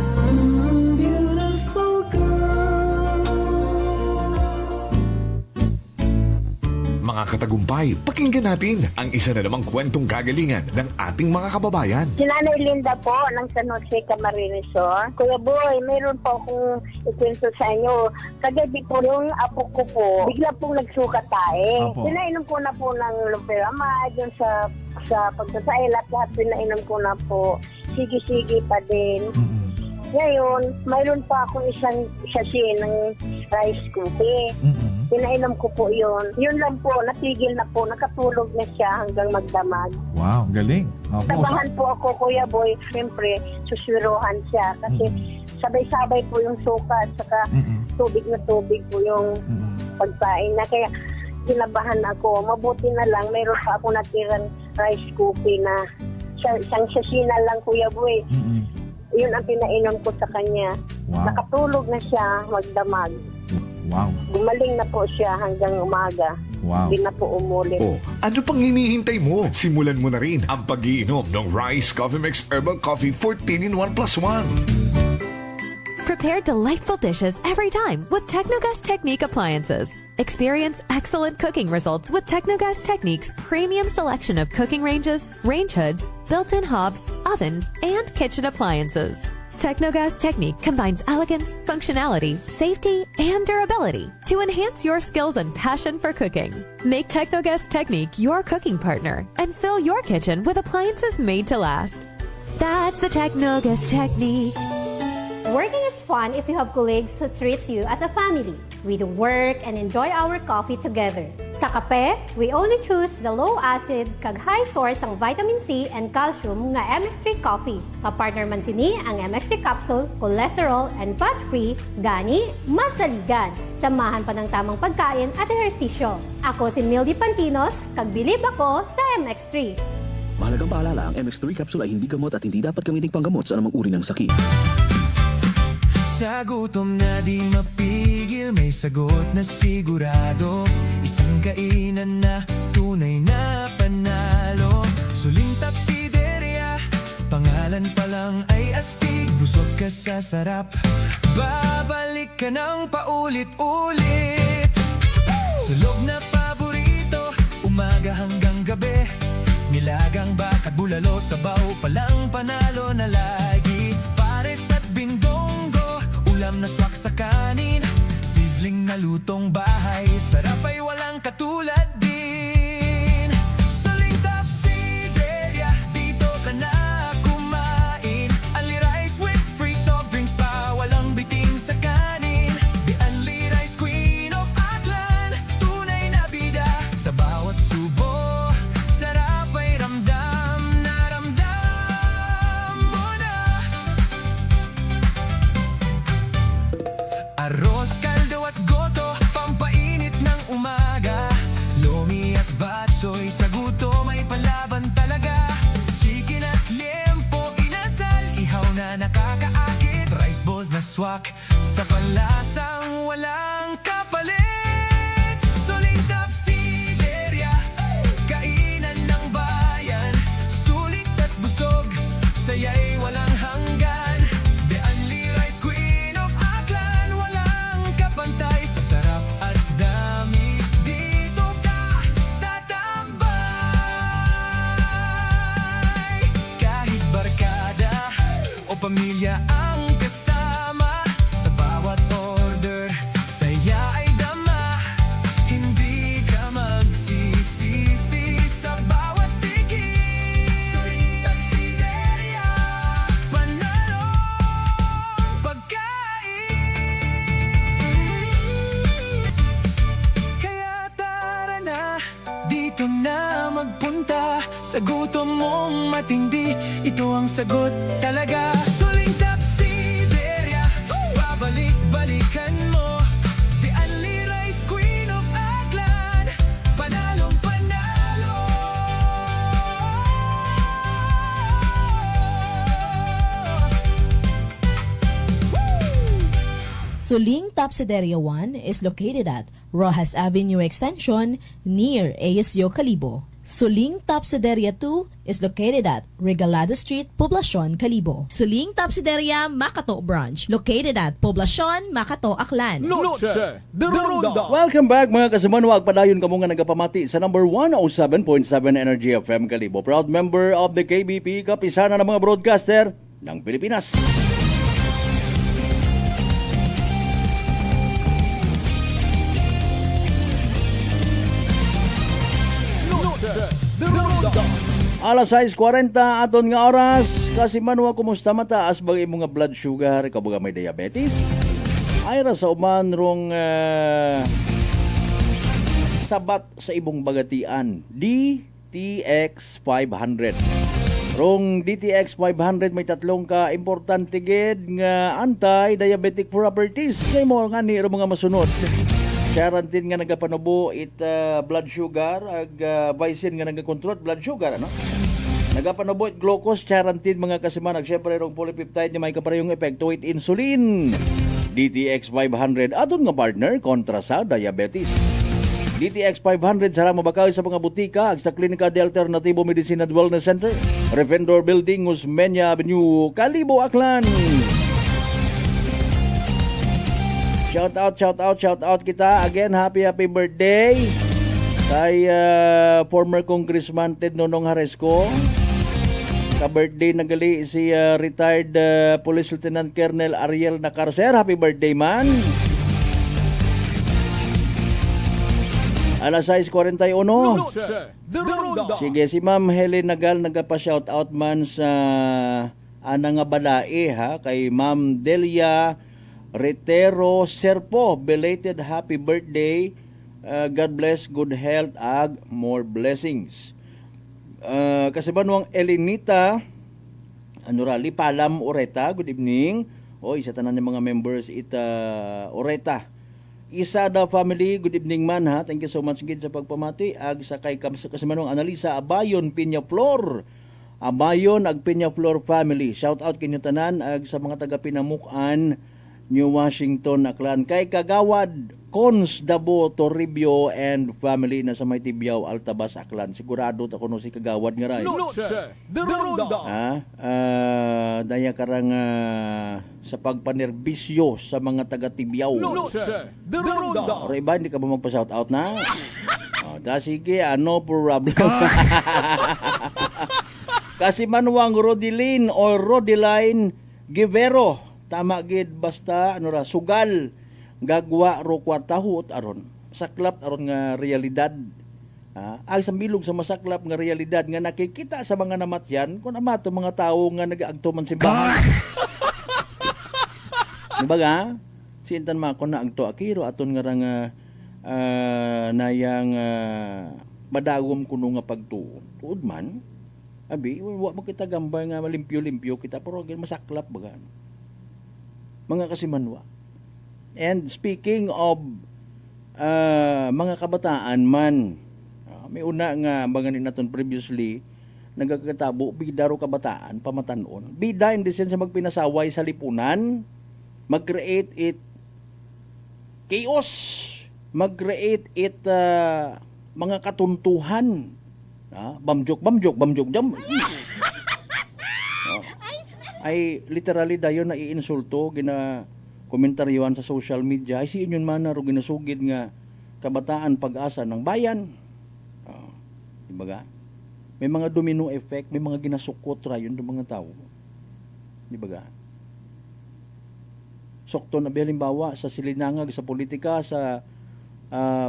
Mga mga katagumpay, pakinggan natin ang isa na namang kwentong kagalingan ng ating mga kababayan. Si Nanay Linda po ng San Jose Camarines Sur. Kuya Boy, mayroon po akong ikwento sa inyo. Kagabi po yung apo ko po, bigla pong nagsuka tae. Pinainom ko na po ng Loperamide, yung sa pagsasail at lahat pinainom ko na po. Sige-sige pa din. Ngayon, mayroon pa akong isang sachet ng rice cookie. Pinainom ko po yun. Yun lang po, natigil na po. Nakatulog na siya hanggang magdamag. Wow, galing. Tabahan po ako, Kuya Boy. Siyempre, suswiruhan siya. Kasi sabay-sabay po yung suka at saka tubig na tubig po yung pagpain na. Kaya kinabahan ako. Mabuti na lang, mayroon pa ako natirang rice cookie na isang sachet na lang, Kuya Boy. Yun ang pinainom ko sa kanya. Wow. Nakatulog na siya magdamag. Wow. Gumaling na po siya hanggang umaga. Wow. Hindi na po umulit. Oh, ano pang hinihintay mo? Simulan mo na rin ang pag-iinom ng Rice Coffee Mix Herbal Coffee 14-in-1+1. Prepare delightful dishes every time with Technogas Technique appliances. Experience excellent cooking results with Technogas Technique's premium selection of cooking ranges, range hoods, built-in hobs, ovens, and kitchen appliances. Technogas Technique combines elegance, functionality, safety, and durability to enhance your skills and passion for cooking. Make Technogas Technique your cooking partner and fill your kitchen with appliances made to last. That's the Technogas Technique. Working is fun if you have colleagues who treats you as a family. We do work and enjoy our coffee together. Sa kape, we only choose the low-acid kag high source ang vitamin C and calcium nga MX3 coffee. Kapartner man sini ang MX3 capsule, cholesterol and fat-free, gani, masaligan. Samahan pa ng tamang pagkain at ehersisyo. Ako si Mildy Pantinos, kag bilib ako sa MX3. Mahalagang paalala, ang MX3 capsule ay hindi gamot at hindi dapat gamiting panggamot sa anumang uri ng sakit. Sa gutom na di mapigil, may sagot na sigurado. Isang kainan na tunay na panalo. Suling Tapsideria, pangalan pa lang ay astig. Busog ka sa sarap, babalik ka ng paulit-ulit. Sulog na paborito, umaga hanggang gabi. Nilagang bakat bulalo, sabaw palang panalo na lagi. Pares at bindonggo, ulam na swak sa kanin. Sizzling na lutong bahay, sarap ay walang katulad din. Suling Tapsideria, dito ka na kumain. Only rice with free soft drinks pa, walang bitin sa kanin. The only rice queen of Aklan, tunay na bida. Sa bawat subo, sarap ay ramdam na ramdam mo na. Arroz, kaldo at goto, pampainit ng umaga. Lomi at batchoy, sa gutom ay palaban talaga. Chicken at liempo, inasal, ihaw na nakakaakit. Rice balls na swak, sa panlasang walang kapalit. Suling Tapsideria, kainan ng bayan. Sulit at busog, saya'y walang hanggan. The only rice queen of Aklan, walang kapantay. Sa sarap at dami, dito ka tatambay. Kahit barkada o pamilya ang kasama, sa bawat order, saya ay dama. Hindi ka magsisisi sa bawat tigil. Suling Tapsideria, panalo pagkain. Kaya tara na, dito na magpunta. Sa gutom mong matindi, ito ang sagot talaga. Suling Tapsideria, babalik-balikan mo. The only rice queen of Aklan, panalong panalo. Suling Tapsideria 1 is located at Rojas Avenue Extension near ASU Calibo. Suling Tapsideria 2 is located at Regalado Street, Poblacion, Calibo. Suling Tapsideria Makato Branch, located at Poblacion, Makato, Aklan. Noche de Ronda. Welcome back mga kasimanwag. Padayon kamo nga nagapamati sa number 107.7 Energy FM Calibo. Proud member of the KBP, kapisana ng mga broadcaster ng Pilipinas. Alas 6:40 aton nga oras. Kasi manwa kumusta mataas bang imong nga blood sugar, kabuga may diabetes? Ay ra sa uman rong sabat sa ibong bagatian. DTX 500. Rong DTX 500 may tatlong ka importante gid nga anti-diabetic properties. Kay mo nga ni mga masunod. Guaranteed nga nagapanubo blood sugar ag Vicin nga nagakontrol blood sugar ano. Nagapanubo it glucose guaranteed mga kasimanag syempre rong polypeptide ni may kaparehong epekto it insulin. DTX 500 aton nga partner kontra sa diabetes. DTX 500 sara mabakaw sa mga butika ag sa Klinika de Alternativo Medicine and Wellness Center, Revendor Building, Usmeña Avenue, Calibo, Aklan. Shout out kita again. Happy birthday kay former Congressman Ted Nonong Haresco. Ka-birthday nagali si retired Police Lieutenant Colonel Ariel Nacarcer. Happy birthday man. Alas 6:41. Sige, si Ma'am Helen Nagal nagapa-shout out man sa ana nga balae ha kay Ma'am Delia Retero Serpo, belated happy birthday. God bless, good health, ag more blessings. Kasi banuang Elinita Anurali Palam Oreta, good evening. Isa tanan ng mga members Oreta. Isada family, good evening man ha. Thank you so much gid sa pagpamati. Ag sa kay kasi banuang Analisa Abayon Peñaflor. Abayon ag Peñaflor family. Shout out kinyo tanan ag sa mga taga Pinamukan, New Washington, Aklan, kay Kagawad, Cons, Dabo, Toribio, and family na sa may Tibiao, Altabas, Aklan. Sigurado ako no si Kagawad nga rin. Daya karang sa pagpanerbisyo sa mga taga Tibiao. Or iba, hindi ka ba magpa-shout out na? Sige, no problem. Kasi manuang Rodilin o Rodiline Givero. Tama gid basta sugal gagwa ro kwartaho aron saklap aron nga realidad. Ang sambilog sa masaklap nga realidad nga nakikita sa mga namatyan kun amato mga tawo nga nagaagto man simbahan. Diba sintan ma ko na agto akiro aton nga nga nayang madagom kuno nga pagtuod man. Abi wa mo kita gambay nga malimpyo-limpyo kita pero masaklap baga. Mga kasimanwa. And speaking of mga kabataan man, may una nga banganin natin previously, nagkakatabo, bida ro kabataan, pamatanon. Bida in the sense magpinasaway sa lipunan, mag-create it chaos, mag-create it mga katuntuhan. Bamjok, jam. Ay literally dayon na iinsulto gina komentaryuhan sa social media ay si inyon man ro ginasugid nga kabataan pag-asa ng bayan. Diba? May mga domino effect, may mga ginasukot ra yun ng mga tao. Diba? Sokto na halimbawa sa silinangag sa politika sa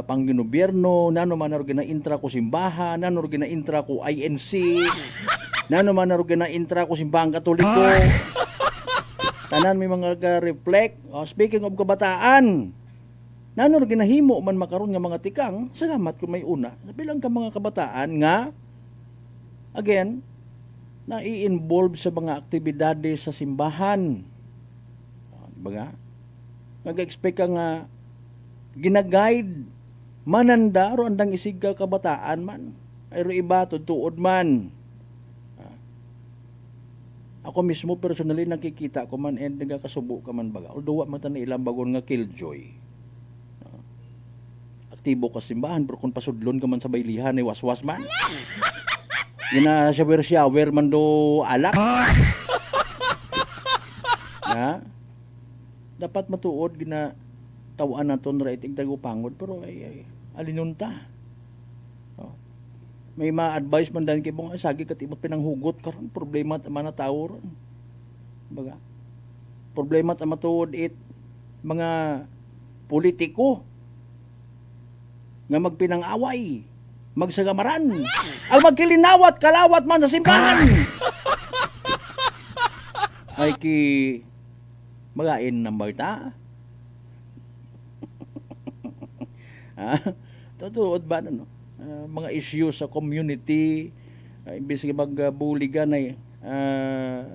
panggobyerno, nano man ro gina-intra ko simbahan, nano ro gina-intra ko INC. Nano man naro gina-intra ko simbahang Katoliko. Tanan may mga reflect. Speaking of kabataan, nano ginahimo man makaron nga mga tikang, salamat kung may una. Bilang ka mga kabataan nga again na i-involve sa mga aktibidades sa simbahan. Diba? Nag-expect ka nga gina-guide mananda ro andang isig ka kabataan man. Ay ro iba tuod man. Ako mismo personally nakikita ko man and nagakasubo ka man baga. Although wa man tan ilang bagon nga killjoy. aktibo ka sa simbahan pero kung pasudlon ka man sa baylihan ay waswas man. Gina shower man do alak. Ha? Dapat matuod gina tawaan naton ra itig dagupangod pero ay alinunta. Oh. May ma-advise man dan kay bong sagi kat imot pinanghugot karon problema ta man tawo ron. Baga. Problema ta matuod it mga politiko nga magpinang-away, magsagamaran, ang magkilinawat, kalawat man sa simbahan. Ay ki magain ng bagta. Totoo ba no? Mga issues sa community, imbis nga magbuligan ay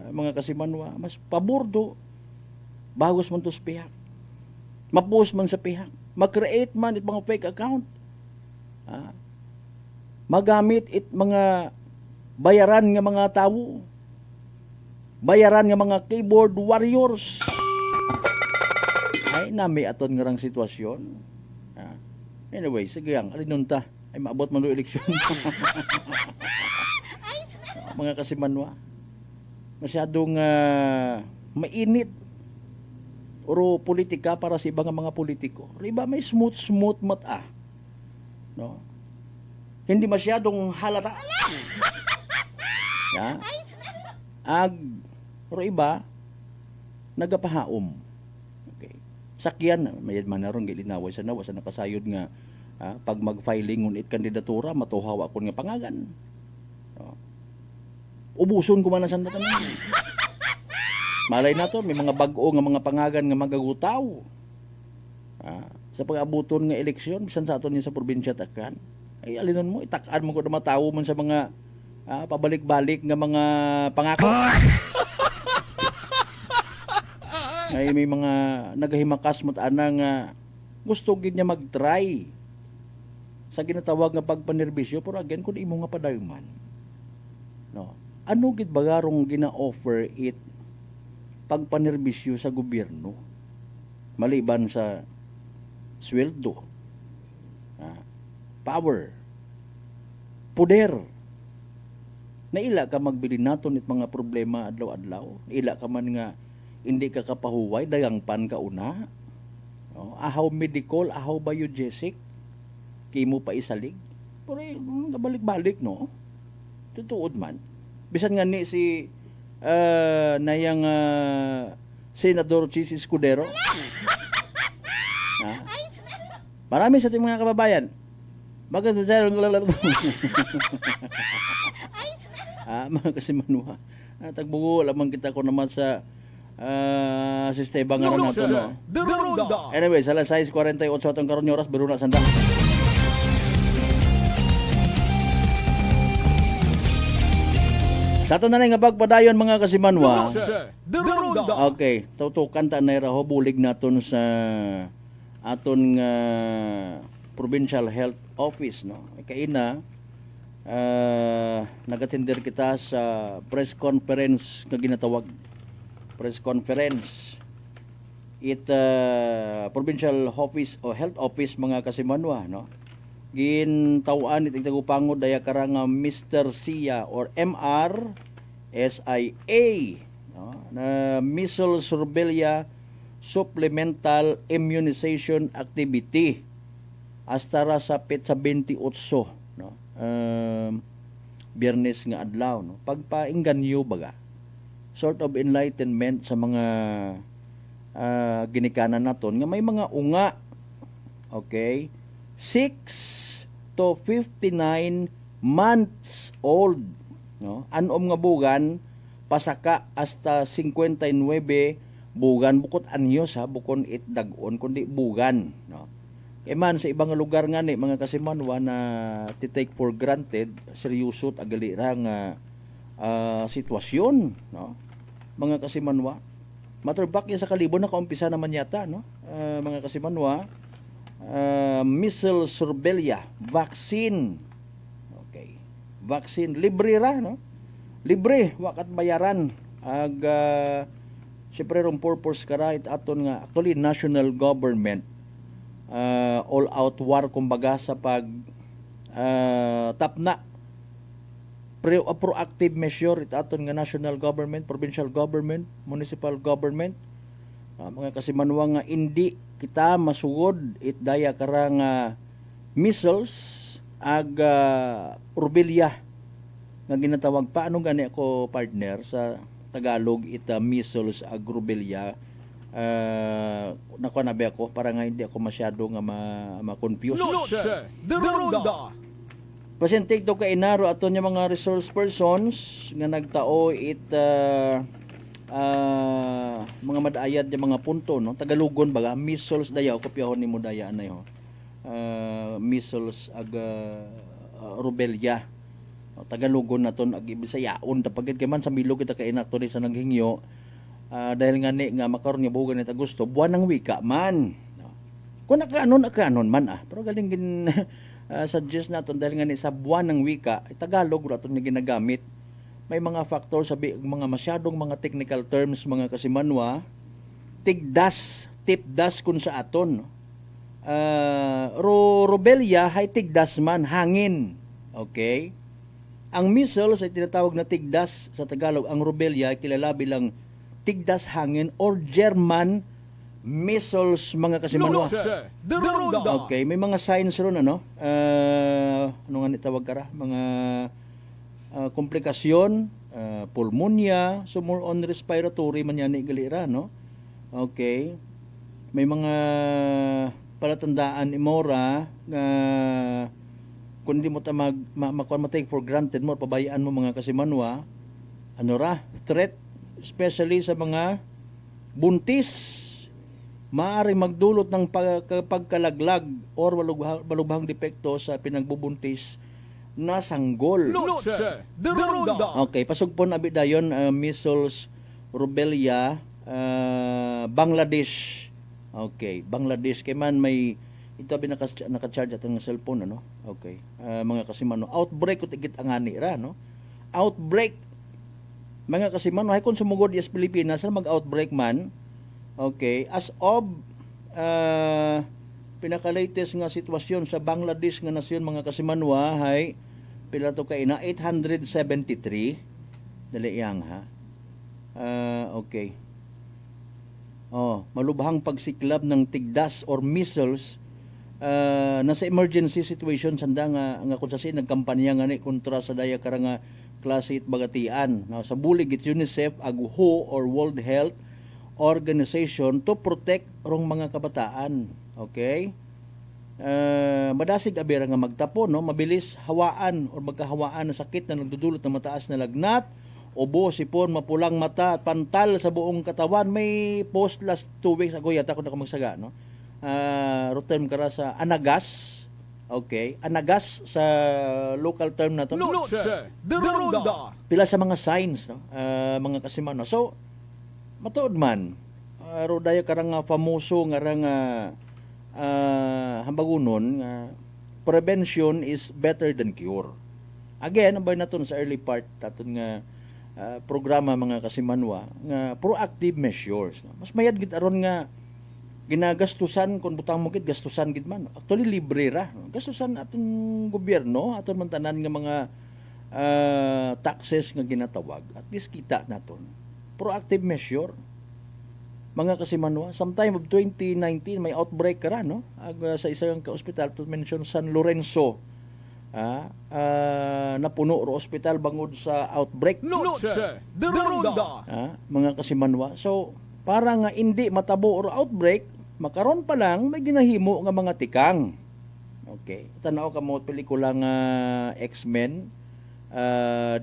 mga kasimanwa, mas pabordo bagos man to sa pihak. Mapost man sa pihak. Mag-create man it mga fake account. Magamit it mga bayaran nga mga tawo. Bayaran nga mga keyboard warriors. Ay nami aton nga rang sitwasyon. Anyway, sige ang alinunta ay maabot man do eleksyon. Mga kasimanwa. Masyadong mainit oro politika para sa ibang mga politiko. Iba may smooth mata. No? Hindi masyadong halata. Ya. Oro iba nagapahaom. Okay. Sakyan mayad man naron gilinaway sa nawa sa nakasayod nga pag mag-filing ngunit kandidatura matuhaw akon nga pangagan. No? Ubuson ko man na sa tanan. Malay na to, may mga bag-o nga mga pangagan nga magagutaw. Sa pag-abuton nga eleksyon, bisan sa aton niya sa probinsya takkan, ay alinon mo, itakaan mo ko na matawo man sa mga pabalik-balik nga mga pangako. Ay may mga nagahimakas mo ana nga gusto gid niya mag-try sa ginatawag nga pagpanerbisyo, pero again, kung imo nga padayman. No? Ano gid bagarong gina-offer it pagpanerbisyo sa gobyerno maliban sa sweldo, power, poder. Naila ka magbili naton it mga problema adlaw-adlaw. Naila ka man nga hindi ka kapahuway dagang pan ka una. No? Ahaw medical, ahaw biogesic, kimo pa isalig. Pero balik-balik no. Tutuod man. Bisan nga ni si nayang Senador Chis Escudero. Marami sa ating mga kababayan. Bakit mga kasimanwa. Tagbugo lamang kita ko naman sa sistema nga nato no. Anyway, salas 6:48 atong karon oras biro na sanda. Sa ato na nga pagpadayon mga kasimanwa. Okay, tutukan ta na raho bulig naton sa aton nga Provincial Health Office no. Kaina nag-attender kita sa press conference nga ginatawag press conference. Provincial Office o Health Office mga kasimanwa no. Gintawan itong tagupangod daya karang Mr. SIA or MR SIA no? Na Measles Rubella Supplemental Immunization Activity hasta sa petsa 28 no? Biyernes nga adlaw no? Pagpaingganyo baga sort of enlightenment sa mga ginikanan naton nga may mga unga, okay, 6 to 59 months old no, anom nga bugan pasaka hasta 59 bugan bukod anyos bukon itdagon kundi bugan no. Man sa ibang lugar nga ni mga kasimanwa na ti-take for granted seryoso agali ra nga sitwasyon no. Mga kasimanwa matter of fact sa Kalibo nakaumpisa naman yata no, mga kasimanwa measles rubella vaccine. Okay. Vaccine libre ra no. Libre wakat bayaran ag syempre rong purpose kara it aton nga actually national government all out war kumbaga sa pag tapna proactive measure it aton nga national government, provincial government, municipal government, mga kasimanwa nga hindi kita masugod it daya karang missiles ag rubelya nga ginatawag pa anong gani ako partner sa Tagalog ita missiles ag rubelya. Nakuha na ba ako para nga hindi ako masyado nga ma-confuse. Noche de Ronda. Pasentig to ka inaro ato niya mga resource persons nga nagtao it mga madayad yung mga punto no Tagalugon baga missiles dayaw kopyahon nimo daya anay ho missiles ag rubelya Tagalugon naton ag Bisayaon tapagid kay man sa Milo kita kay inato ni sa naghingyo dahil nga ni nga makaron nga bugan ni Agosto buwan ng wika man kung nakaanon man pero galing gin suggest naton dahil nga ni sa buwan ng wika Tagalog raton ni ginagamit may mga factor sabi mga masyadong mga technical terms mga kasimanwa tipdas kun sa aton rubelya hay tigdas man hangin okay ang missiles ay tinatawag na tigdas sa Tagalog ang rubelya ay kilala bilang tigdas hangin or German missiles mga kasimanwa. Okay, may mga signs ron ano ano nga tawag kara mga komplikasyon pulmonya more on respiratory man yan igalira no okay may mga palatandaan imora nga kung di mo ta take for granted mo pabayaan mo mga kasimanwa ano ra threat especially sa mga buntis maaari magdulot ng pagkalaglag or balubhang depekto sa pinagbubuntis na sanggol. Okay, pasugpon abi dayon measles, rubella, Bangladesh. Okay, Bangladesh kay man may ito abi naka-charge atong cellphone ano. Okay. Mga kasimano outbreak ug tigit angani ra no. Outbreak mga kasimano hay kun sumugod yes Pilipinas mag-outbreak man. Okay, as of pinaka-latest nga sitwasyon sa Bangladesh nga nasyon mga kasimanwa hay pila to kay na 873 dali yang ha. Okay. Malubhang pagsiklab ng tigdas or missiles nasa emergency situation sanda nga kung sa nagkampanya nga ni kontra sa daya karanga klase it bagatian. Sa bulig it UNICEF ag WHO or World Health Organization to protect rong mga kabataan. Okay? Madasig abira nga magtapo no, mabilis hawaan or magkahawaan na sakit na nagdudulot ng mataas na lagnat, ubo, sipon, mapulang mata, pantal sa buong katawan. May post last 2 weeks ago yata ko na magsaga no. Term kara sa anagas. Okay, anagas sa local term na to. Pila sa mga signs no, mga kasimano. So matuod man rodaya karang famoso nga hambagunon nga prevention is better than cure. Again, abay naton sa early part taton nga programa mga kasimanwa nga proactive measures. Mas mayad gid aron nga ginagastusan kun butang mo gid gastusan gid man. Actually libre ra. Gastusan atong gobyerno, aton man tanan nga mga taxes nga ginatawag. At least kita naton proactive measure mga kasimanwa. Sometime of 2019 may outbreak kara no sa isang ka-hospital to mention San Lorenzo napuno ro hospital bangod sa outbreak mga kasimanwa. So para nga hindi matabo or outbreak makaron pa lang may ginahimo nga mga tikang. Okay, tanaw ka mo pelikula nga X-Men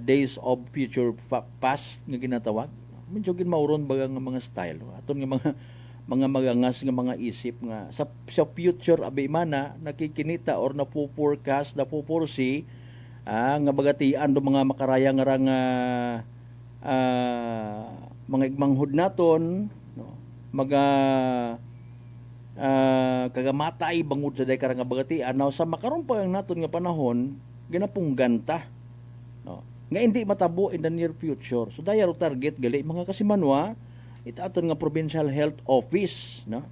Days of Future Past nga ginatawag. Medyo ginmauron baga nga mga style aton nga mga magangas nga mga isip nga sa future abi mana nakikinita or napo-forecast napo-foresee nga bagatian do mga makaraya nga mga igmanghod naton no kagamatay bangod sa day karang nga bagatian now sa makaron pa ang naton nga panahon ginapungganta no nga hindi matabo in the near future. So dayaro target gali mga kasimanwa ita aton nga provincial health office no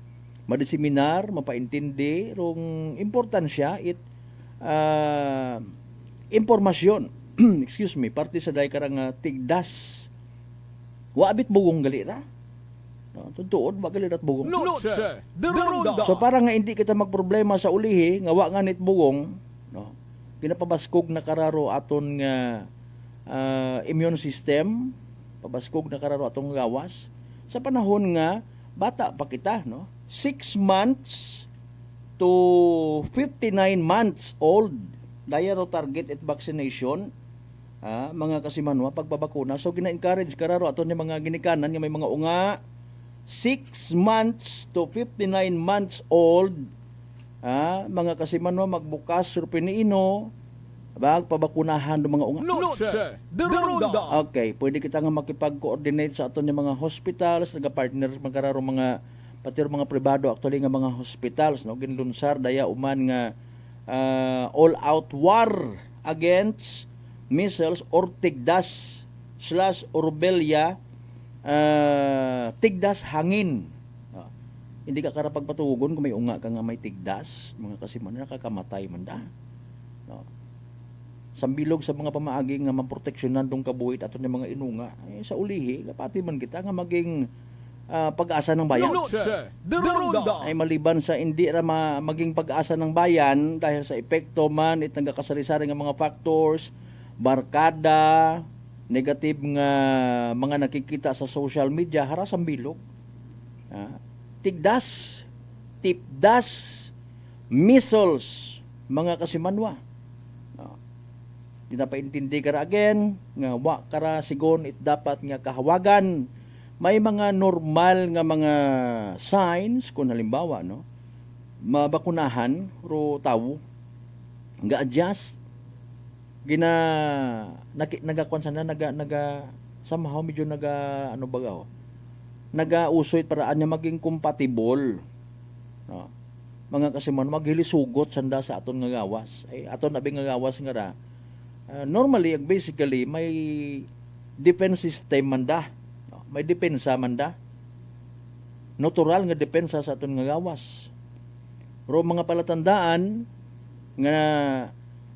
madiseminar, mapaintindi rong importansya impormasyon. Excuse me, parte sa day karang tigdas. Wa abit bugong gali ra. No, tutuod ba gali rat bugong. Noche de Ronda. So para nga hindi kita magproblema sa ulihi nga wa nga nit bugong, no. Ginapabaskog na kararo aton nga immune system, pabaskog na kararo atong gawas sa panahon nga bata pa kita, no. 6 months to 59 months old dayaro target at vaccination, mga kasimanwa pagbabakuna. So gina-encourage kararo aton yung mga ginikanan nga may mga unga 6 months to 59 months old, mga kasimanwa magbukas sur piniino pabakunahan ng mga unga. Noche de Ronda. Okay, pwede kita nga makipag-coordinate sa aton yung mga hospitals, nag-partner magkararo mga pati mga pribado actually nga mga hospitals, no, ginlunsar daya uman nga all out war against measles or tigdas / rubella, tigdas hangin. Hindi ka karapagpatugon kung may unga ka nga may tigdas, mga kasiman nakakamatay man da. No. Sambilog sa mga pamaagi nga maproteksyonan dong kabuhit aton yung mga inunga, sa ulihi kapati man kita nga maging pag-asa ng bayan. Ay maliban sa hindi ra maging pag-asa ng bayan dahil sa epekto man it nagakasari-sari nga mga factors, barkada, negative nga mga nakikita sa social media, haras ang bilog. Tigdas, tipdas, measles, mga kasimanwa. Di na paintindi ka ra again nga wa kara sigon it dapat nga kahawagan. May mga normal nga mga signs kung halimbawa, no, mabakunahan ro tawo nga adjust nagakwan sana naga somehow medyo ano baga nagausoy paraan niya maging compatible, no. Mga kasiman maghilisugot sanda sa aton nga gawas ay aton abi nga gawas nga ra normally basically may defense system man da. May depensa man da. Natural nga depensa sa aton nga gawas. Pero mga palatandaan nga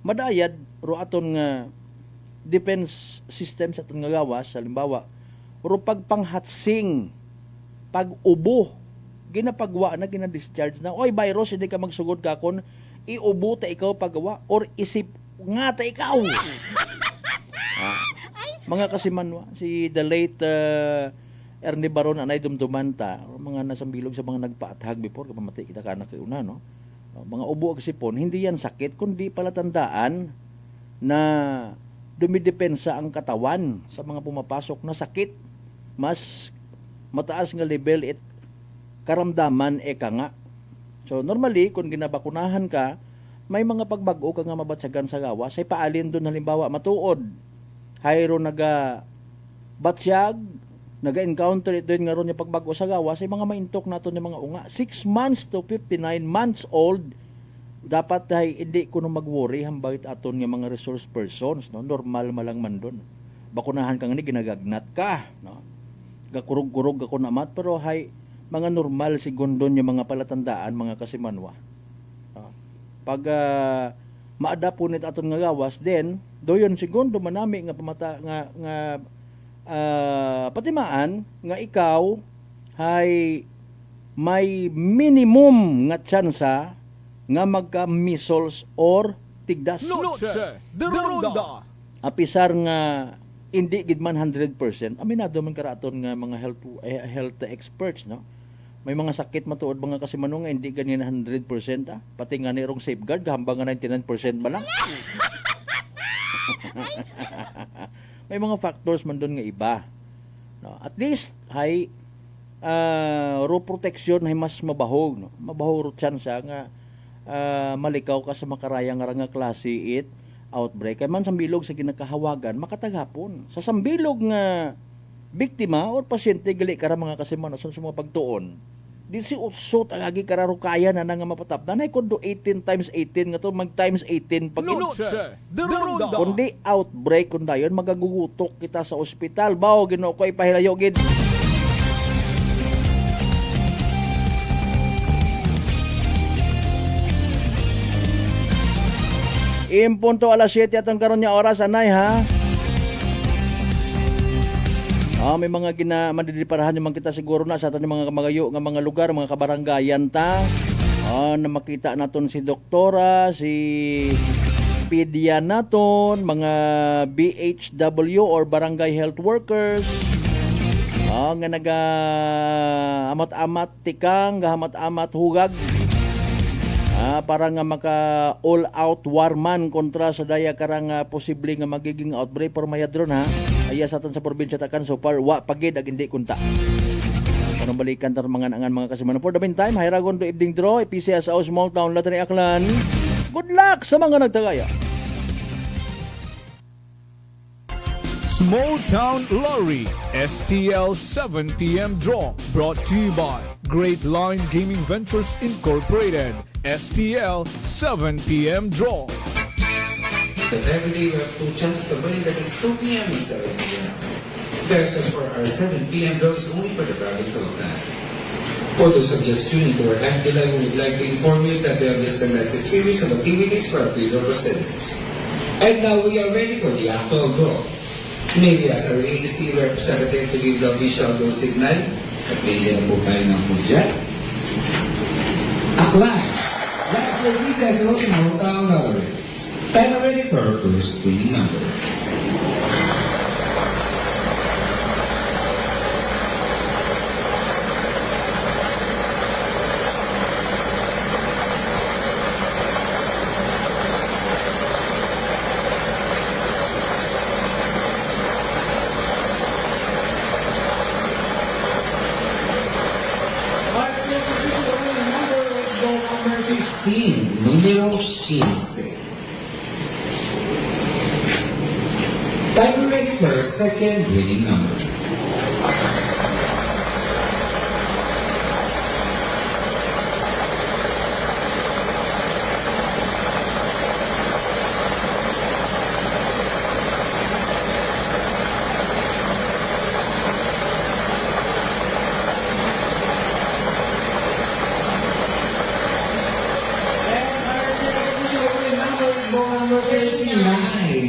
madayad ro aton nga defense system sa aton nga gawas, halimbawa, ro pagpanghatsing, pag-ubo, ginapagwa na, gina-discharge na, oy virus, hindi ka magsugod ka kon iubo ta ikaw paggawa or isip nga ta ikaw. Mga kasimanwa, si the late Ernie Baron anay dumdumanta, mga nasambilog sa mga nagpaathag before kapamati kita kanak kay una, no. Mga ubo ag sipon, hindi yan sakit kundi palatandaan na dumidepensa ang katawan sa mga pumapasok na sakit. Mas mataas nga level at karamdaman ka nga. So normally kung ginabakunahan ka, may mga pagbago ka nga mabatsagan sa gawas, ay paalin doon halimbawa matuod. Hayro batsyag, naga-encounter ito nga ron yung pagbago sa gawas, ay mga maintok nato ng mga unga. 6 months to 59 months old, dapat ay hindi ko mag-worry hambagit aton nga mga resource persons, no? Normal malang man doon. Bakunahan ka nga ni, ginagagnat ka, no? Gakurog-kurog ako namat, pero hay, mga normal sigundon yung mga palatandaan, mga kasimanwa. No? Pag maada po nit aton nga gawas, then doyon segundo manami nga pamata nga patimaan nga ikaw hay may minimum nga tsansa nga magka-measles or tigdas. Noche de Ronda. Apisar nga hindi gid man 100%, aminado man karaton nga mga health experts, no. May mga sakit matuod mga kasimanong nga hindi ganyan 100%, pati nga nirong safeguard hambang nga 99% ba lang. May mga factors man doon nga iba, no. At least hay raw protection hay mas mabahog, no. Mabahog ro tsansa nga malikaw ka sa makarayang nga klase it outbreak. Kaya man sambilog sa ginakahawagan makataghapon. Sa sambilog nga biktima or pasyente gali kara mga kasiman sa mga pagtuon. Di si usot ang agi kararo kaya na nga mapatapdan ay kundo 18 times 18 nga to mag times 18 pag kundi outbreak kun dayon magagugutok kita sa ospital bawo Ginoo ko ipahilayo gid. Impunto alas 7 atong karon nya oras anay ha. May mga madidiparahan yung kita siguro na sa aton mga kamagayo nga mga lugar, mga kabaranggayan ta. Na makita naton si doktora, si pedya naton, mga BHW or barangay health workers. Nga naga amat-amat tikang, gahamat-amat hugag. Para nga maka all-out warman kontra sa daya karang posible nga magiging outbreak for mayadron ha. Aya sa aton sa probinsya takan so far wa pagid ag hindi kunta. Kanang balikan tar mga angan mga kasiman. For the meantime, hayragon do evening draw PCSO Small Town Lottery Aklan. Good luck sa mga nagtagaya. Small Town Lottery STL 7 p.m. draw brought to you by Great Line Gaming Ventures Incorporated. STL 7 p.m. draw. Every day we have two chances of winning, that is 2 p.m. and 7 p.m. Versus for our 7 p.m. draw is only for the province of Luzon. For those of just tuning to our FB Live, we would like to inform you that we have disconnected series of activities for our pre-draw proceedings. And now we are ready for the actual draw. Maybe as our AEC representative to give the official go signal, at bigyan po tayo ng pudya. Aklan! Like the PCSO Small Town Lottery. Time ready for our first winning number. Número 15. Time ready for our second winning number.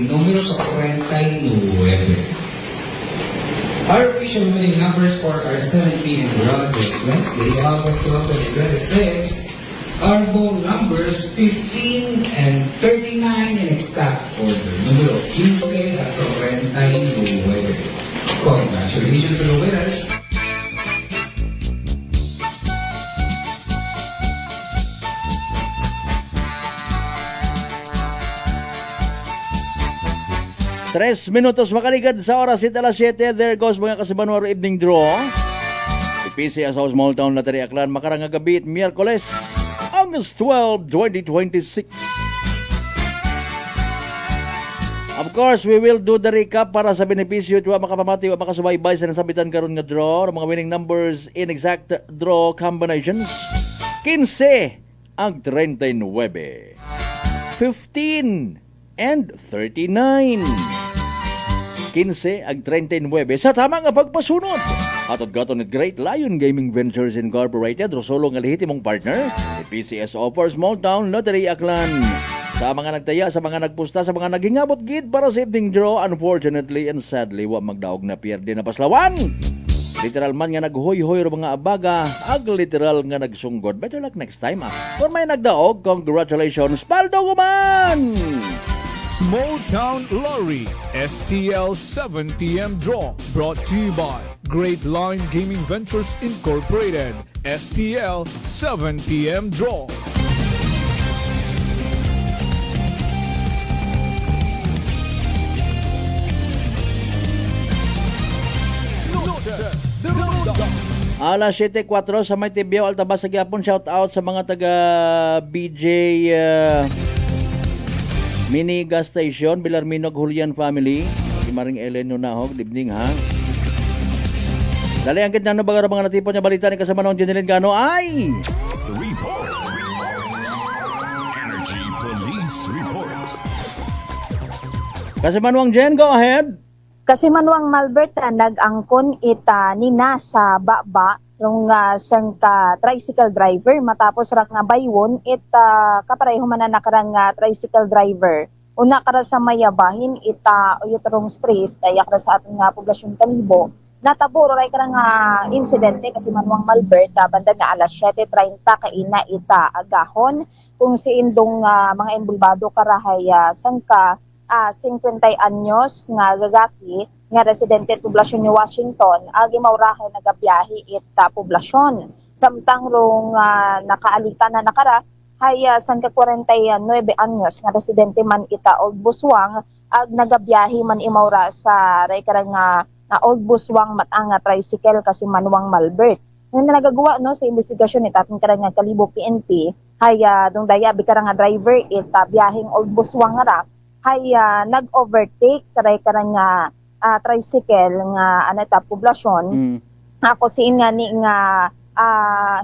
Número 49. Our official winning numbers for our 7 p.m. draw this Wednesday, August 12, 2026 are both numbers 15 and 39 in exact order. Número 15 at 49. Congratulations to the winners. Tres minutos makaligad sa oras at alas 7. There goes mga kasibanwaro evening draw. PCSO Small Town Lottery Aklan makarang gabi at Miyerkules, August 12, 2026. Of course, we will do the recap para sa benepisyo tuwa makapamati o makasubaybay sa nasabitan karon nga draw. Mga winning numbers in exact draw combinations. 15 ang 39. 15 and 39. 15 ag 39 sa tama nga pagpasunod. Atod gaton at Great Lion Gaming Ventures Incorporated, Rosolo nga lehitimong partner, PCSO for Small Town Lottery Aklan. Sa mga nagtaya, sa mga nagpusta, sa mga naghingabot gid para sa evening draw, unfortunately and sadly, wa magdaog na pierde na paslawan. Literal man nga naghoy-hoy ro mga abaga, ag literal nga nagsunggod. Better luck next time. For may nagdaog, congratulations, Paldo Guman! Small Town Lottery STL 7 p.m. draw brought to you by Great Line Gaming Ventures Incorporated. STL 7 p.m. draw. Alas 7:04 sa may Tibiyao, Altabas sa Gyapon. Shout out sa mga taga BJ Mini Gas Station, Bilarminog Julian family. Si Maring Ellen Nunahog, dibning ha. Dali ang kitna na baga mga natipon niya balita ni kasama noong Jeneline Gano ay Report. Energy Police Report. Kasi Manuang Jen, go ahead. Kasi Manuang Malberta nag-angkon ita nina sa baba yung sang tricycle driver matapos rak nga baywon kapareho man na nakarang tricycle driver una kara sa Mayabahin ita Uyutrong Street ay kara sa aton nga poblasyon Kalibo. Nataburo ray kara nga insidente kasi Manuang Malbert banda nga alas 7:30 kaina ita agahon kung si indong mga embulbado karahay sangka 50 anyos nga gagaki nga residente poblasyon ni Washington agi maurahay nagabiyahe ita poblasyon. Samtang rong nakaalita na nakara hay sangka 49 anyos nga residente man ita Old Buswang ag nagabiyahe man imaura sa ray kara nga Old Buswang matanga tricycle kasi Manuang Malbert. Nga nagagawa no sa investigasyon ni ating kara nga Kalibo PNP hay dong daya bikara nga driver ita biyaheng Old Buswang ra hay nag-overtake sa ray kara nga tricycle nga anata poblasyon. Ako siin nga ni nga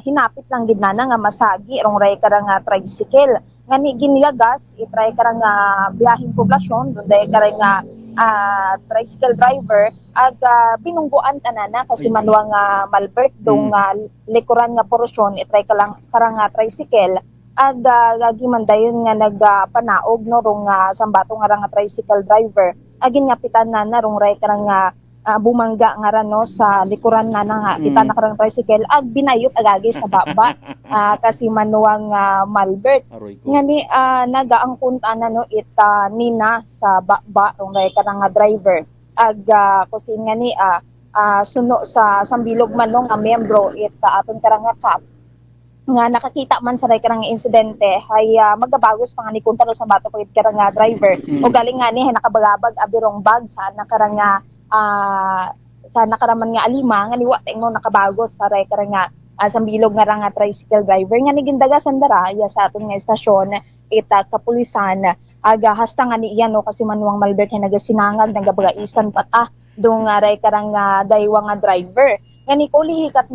hinapit lang gid na nga masagi rong ray kara nga tricycle nga ni ginilagas itray kara nga biyaheng poblasyon dunday kara nga tricycle driver ag binungguan tanana kasi Manuang Malbert dong likuran nga porosyon itray kara nga tricycle ag gagiman dayon nga nagpanaog no rong sambato nga tricycle driver agin nga pitan na rong ray kara nga bumangga nga rano sa likuran na nga kita nakarang tricycle ag binayot agagi sa baba kasi Manuang Malbert nga ni nagaangkon na no ita nina sa baba rong ray karang driver ag kusin nga ni suno sa sambilog man no nga membro ita aton karang kap nga nakakita man sa ray karang insidente hay magabagos pa nga ni kunta sa bato pagit karang driver o galing nga ni nakabagabag abirong bag sa nakarang sa nakaraman nga alima nga niwa teng no nakabagos sa ray kara nga sambilog nga tricycle driver nga nigindaga sandara sa aton nga estasyon ita kapulisan aga hasta nga ni iyan no kasi Manuang Malbert nga nagasinangag nagabagaisan pat dong ray kara nga daywa nga driver nga ni kulihi kat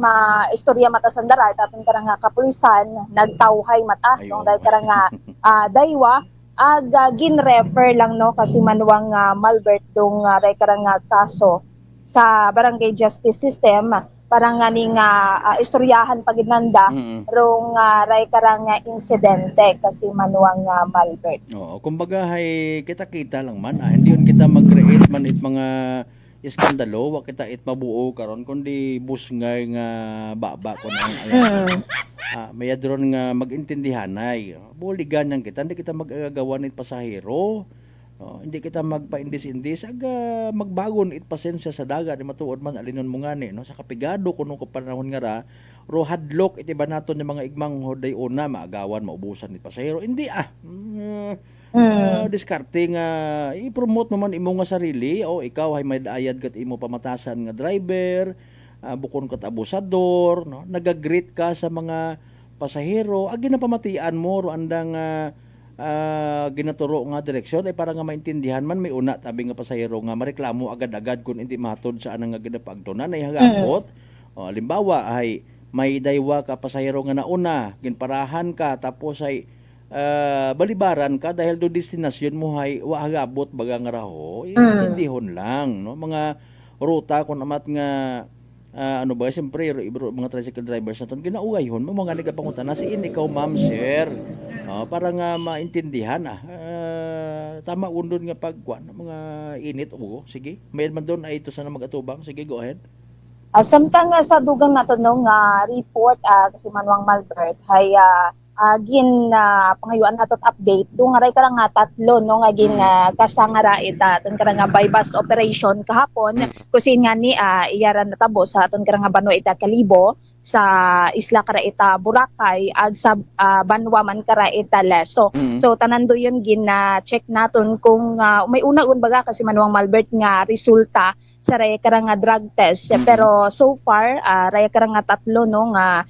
istorya mata sandara ita aton kara nga kapulisan nagtawhay mata dong ray kara nga daywa ag gin-refer lang no kasi Manuang Malbert dong ray kara nga kaso sa Barangay Justice System para nga ning istoryahan paginanda rong ray kara nga insidente kasi Manuang Malbert. Oo, kumbaga hay kita-kita lang man hindi yun kita mag-create man it mga iskandalo wa kita it mabuo karon kundi busngay nga baba kun ang mayadron nga magintindihanay buligan nang kita hindi kita magagawan it pasahero hindi kita magpaindis-indis aga magbagon it pasensya sa dagat matuod man alinon mo ngani no sa kapigado kuno ko panahon nga ra ro hadlok iti ba naton yung mga igmang hoday una maagawan maubusan it pasahero hindi diskarte nga i-promote mo man imo nga sarili o ikaw ay may daayad kat imo pamatasan nga driver bukon kat abusador no nagagreet ka sa mga pasahero agi na pamatian mo ro andang ginaturo nga direksyon ay para nga maintindihan man may una tabi nga pasahero nga mareklamo agad-agad kung hindi matod sa anang nga ginapagtunan ay hagapot limbawa ay may daywa ka pasahero nga nauna ginparahan ka tapos ay balibaran ka dahil do destinasyon mo hay wa hagabot baga nga raho intindihon lang no mga ruta kun amat nga ano ba siyempre mga tricycle drivers naton ginaugayhon mo mga nagapangutan na siin ikaw ma'am sir para nga maintindihan tama undon nga pagkuan mga init sige may man doon ay ito sana magatubang sige go ahead. Samtang sa dugang naton no nga report kasi Manuang Malbert hay pangayuan natot update do nga ray kara nga tatlo no nga gin kasangara ita aton kara nga bypass operation kahapon kusin nga ni iyaran natabo sa aton kara nga Banwa ita Kalibo sa isla kara ita Boracay ag sa Banwa man kara ita Leso. So tanan do yun gin check naton kung may una-un baga kasi Manuang Malbert nga resulta sa ray kara nga drug test pero so far ray kara nga tatlo no nga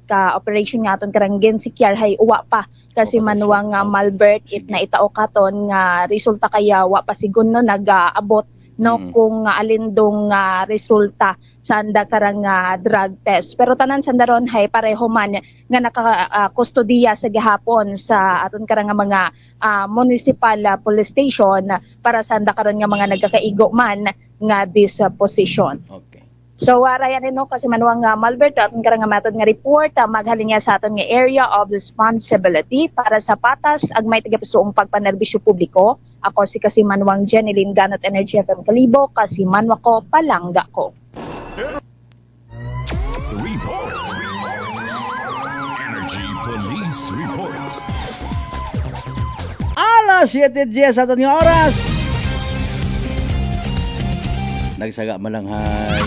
ka-operation nga aton karang gensikyar hay uwa pa kasi Manuang Malbert it na itao katon nga resulta kaya wa pa sigun no nag-abot no kung alindong resulta sa anda karang drug test pero tanan sandaron hay pareho man nga naka-kustodiya sa gihapon sa aton karang mga municipal police station para sa anda karon nga mga nagkakaigo man nga disposition. So Ryan no kasi manuang nga Malbert aton karang nga matod nga report maghalin niya sa aton nga area of responsibility para sa patas ag may tagapasuong pagpanerbisyo publiko. Ako si kasi manuang Jeneline Ganot Energy FM Kalibo kasi manwa ko palangga ko. Report. Energy Police Report. Alas 7:10 aton nga oras. Nagsaga malanghay.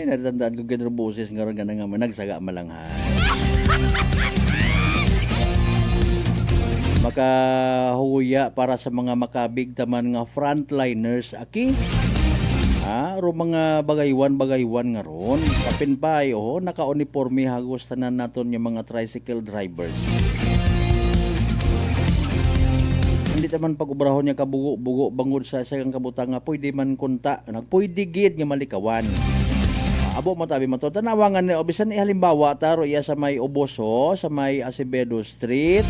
Natandaan ko ganun boses nga rin nga nagsaga malanghay. Makahuya para sa mga makabig taman nga frontliners aki. Ro mga bagaywan nga ron. Kapin pa naka-uniforme hagos tanan naton yung mga tricycle drivers. Hindi naman pag-ubrahon niya kabugo-bugo bangod sa sagang kabutang nga pwede man kunta. Nagpwede gid nga malikawan. Abo matabi man to. Tanawangan ni obisan halimbawa taro iya sa may Oboso, sa may Acevedo Street.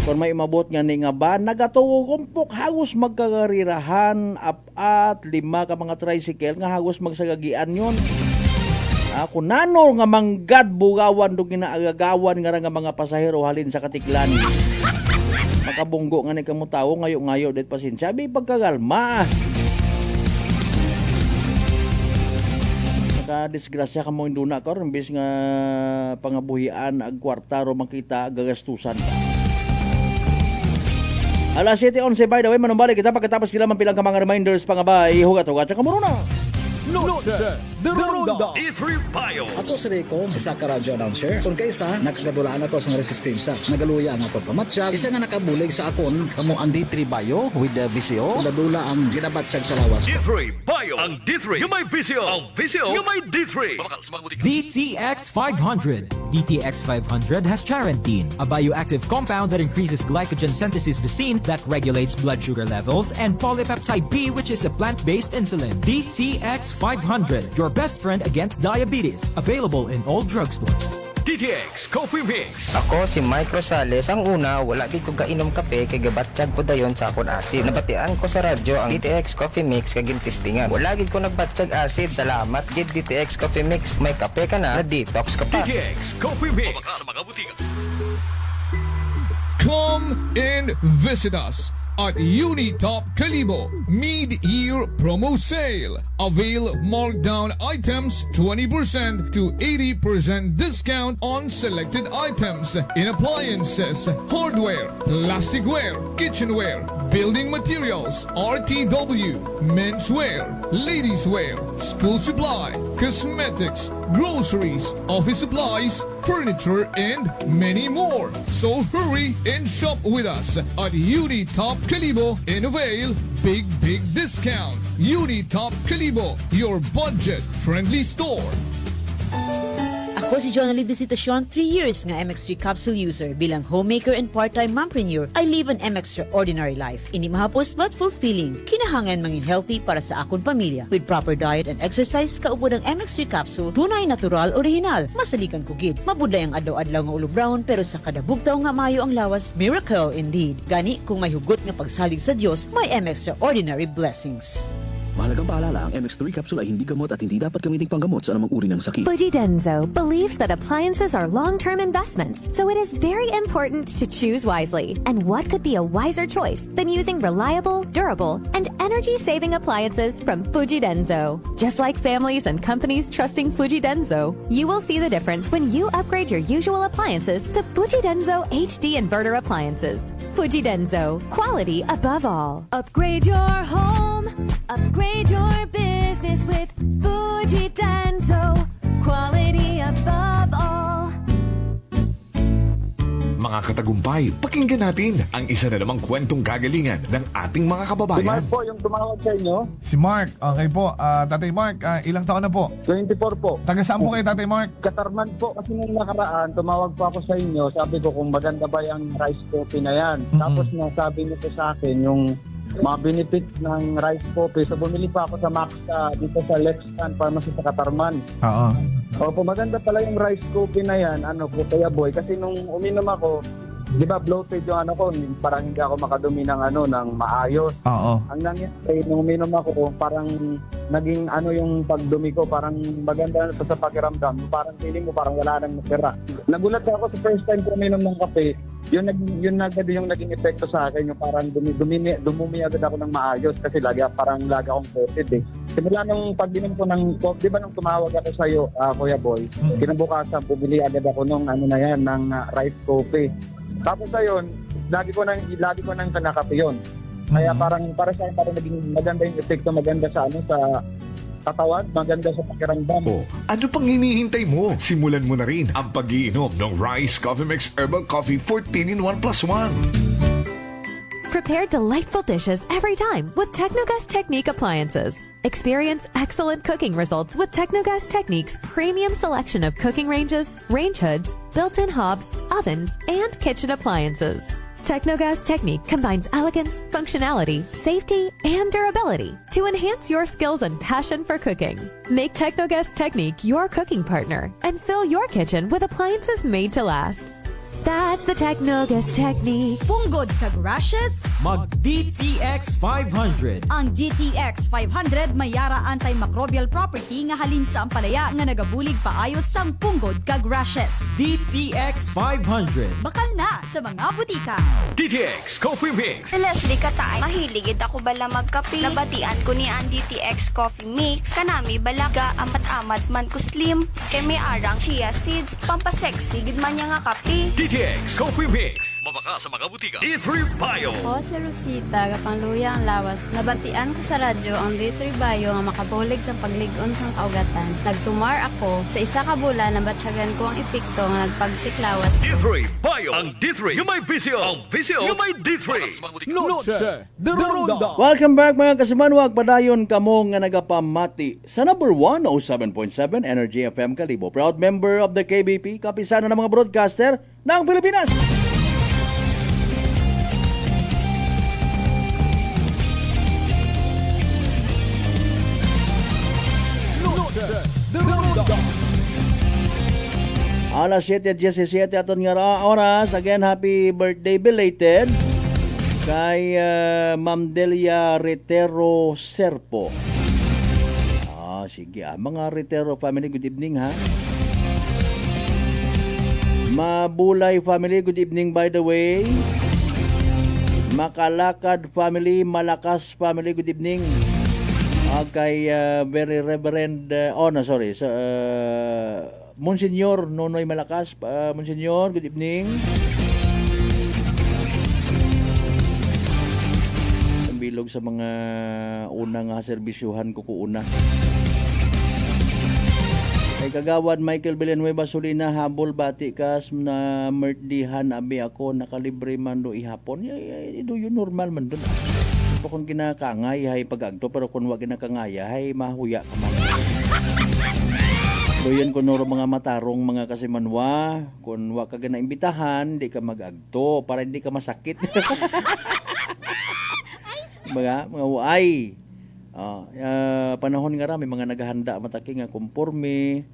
Kung may umabot nga ni nga ba, nagatuo kumpok hagos magkagarirahan at 5 ka mga tricycle nga hagos magsagagian yon. Kung nano nga manggad bugawan do ginaagagawan nga mga pasahero halin sa katiklan. Makabunggo nga ni kamutawo ngayo det pasensya bi pagkagalma. Disgrasya ka mo induna ka imbes nga pangabuhian ag kwarta ro makita gagastusan ka. Alas 7:11 by the way manumbalik kita pagkatapos kila man pilang ka mga reminders pangabay hugat-hugat sa kamuruna. Noche de Ronda. D3 Bio. Ako si Rico, isa ka radio announcer. Kung kaysa, nakagadulaan ako sa resistensya. Nagaluya ang ako pamatsyag. Isa nga nakabulig sa akon, kamo ang D3 Bio with the VCO. Nadula ang ginabatsyag sa lawas. D3 Bio. Ang D3 yung may VCO. Ang VCO yung may D3. DTX 500. DTX 500 has charantine, a bioactive compound that increases glycogen synthesis vacine that regulates blood sugar levels, and polypeptide B, which is a plant-based insulin. DTX 500, your best friend against diabetes. Available in all drugstores. DTX Coffee Mix. Ako si Mike Rosales. Ang una, wala di ko kainom kape kay gabatsyag ko dayon sa akon acid. Nabatian ko sa radyo ang DTX Coffee Mix kag gintistingan. Wala gid ko nagbatsyag acid. Salamat gid DTX Coffee Mix. May kape ka na detox ka pa. DTX Coffee Mix. Come and visit us at Unitop Kalibo Mid-Year Promo Sale. Avail markdown items 20% to 80% discount on selected items in appliances, hardware, plasticware, kitchenware, building materials, RTW, menswear, ladieswear, school supply, cosmetics, groceries, office supplies, furniture, and many more. So hurry and shop with us at Unitop Kalibo and avail big discount. Unitop Kalibo, your budget-friendly store. Ako si Jonalyn Visitacion, 3 years nga MX3 capsule user. Bilang homemaker and part-time mompreneur, I live an extraordinary life. Hindi mahapos but fulfilling. Kinahangan mangin healthy para sa akong pamilya. With proper diet and exercise, kaubod ang MX3 capsule, tunay, natural, original. Masaligan ko gid. Mabuday ang adlaw-adlaw nga ulo brown, pero sa kada bugtaw nga mayo ang lawas, miracle indeed. Gani, kung may hugot nga pagsalig sa Dios, may extraordinary blessings. Mahalagang paalala, ang MX3 capsule ay hindi gamot at hindi dapat gamiting panggamot sa anumang uri ng sakit. Fujidenzo believes that appliances are long-term investments, so it is very important to choose wisely. And what could be a wiser choice than using reliable, durable, and energy-saving appliances from Fujidenzo? Just like families and companies trusting Fujidenzo, you will see the difference when you upgrade your usual appliances to Fujidenzo HD inverter appliances. Fujidenzo, quality above all. Upgrade your home, upgrade your business with Fujidenzo, quality above all. Mga katagumpay, pakinggan natin ang isa na namang kwentong gagalingan ng ating mga kababayan. Si Mark po yung tumawag sa inyo. Si Mark, okay po. Tatay Mark, ilang taon na po? 24 po. Taga saan po kayo, Tatay Mark? Katarman po kasi nung nakaraan, tumawag pa ako sa inyo. Sabi ko kung maganda ba yung rice coffee na yan. Tapos nasabi niyo po sa akin yung mga benefits ng rice coffee. So bumili pa ako sa Maxta dito sa Lexan Pharmacy sa Katarman. Oo. Opo, maganda pala yung rice coffee na yan. Ano po, Kuya Boy. Kasi nung uminom ako, di ba bloated yung ano ko, parang hindi ako makadumi ng ng maayos. Oo. Ang nangyari, nung uminom ako, parang naging yung pagdumi ko, parang maganda sa pakiramdam. Parang feeling mo, parang wala nang natira. Nagulat ako sa first time ko uminom ng kape, yun agad yung naging epekto sa akin, yung parang dumumi agad ako ng maayos kasi lagi akong coated eh. Simula nung pag-inom ko ng, di ba nung tumawag ako sa iyo, Kuya Boy, kinabukasan, bumili agad ako ng ng rice coffee. Tapos ayun, lagi ko nang kanakape yun. Kaya para sa akin, parang naging maganda yung epekto, maganda sa sa katawan, maganda sa pakiramdam. Ano pang hinihintay mo? Simulan mo na rin ang pag-iinom ng Rice Coffee Mix Herbal Coffee 14 in 1 plus 1. Prepare delightful dishes every time with Technogas Technique appliances. Experience excellent cooking results with Technogas Technique's premium selection of cooking ranges, range hoods, built-in hobs, ovens, and kitchen appliances. Technogas Technique combines elegance, functionality, safety, and durability to enhance your skills and passion for cooking. Make Technogas Technique your cooking partner and fill your kitchen with appliances made to last. That's the Technogas Technique. Punggod kag rashes? Mag DTX 500. Ang DTX 500 may yara antimicrobial property nga halin sa ampalaya nga nagabulig paayos sang punggod kag rashes. DTX 500. Bakal na sa mga butika. DTX Coffee Mix. Leslie Katay, mahiligid ako bala magkape. Nabatian ko ni ang DTX Coffee Mix. Kanami balaga amat-amat man ko slim. Kay may arang chia seeds. Pampasexy gid man niya nga kape. DTX Coffee Mix. Mabaka sa mga butika. D3 Bio. Ako si Rosita, kapangluya ang lawas. Nabatian ko sa radyo ang D3 Bio nga makabulig sa pagligon sa kaugatan. Nagtumar ako. Sa isa ka bulan, nabatsyagan ko ang epekto nga nagpagsiklawas. D3 Bio. Ang D3 yung may visio. Ang visio yung may D3. Noche de Ronda. Welcome back mga kasimanwag. Padayon kamo nga nagapamati sa number 107.7 Energy FM Kalibo. Proud member of the KBP, kapisana ng mga broadcaster ng Pilipinas. Alas 7:17 aton nga oras. Again, happy birthday belated kay Ma'am Delia Retero Serpo. Sige. Mga Retero family, good evening ha. Mabulay family, good evening by the way. Makalakad family, Malakas family, good evening. Kay very reverend Monsignor Nonoy Malakas, Monsignor, good evening. Ang bilog sa mga unang serbisyuhan ko kuuna. Kay Kagawad Michael Villanueva Solina, habol bati kas na merdihan abi ako nakalibre man do ihapon. Do yun normal man doon. So, kung kinakangay hay pag-agto, pero kung wag kinakangaya hay mahuya ka man. So yun kuno mga matarong mga kasimanwa, kung wag ka imbitahan, di ka mag-agto para hindi ka masakit. mga uay. Panahon nga may mga naghahanda mataki nga konforme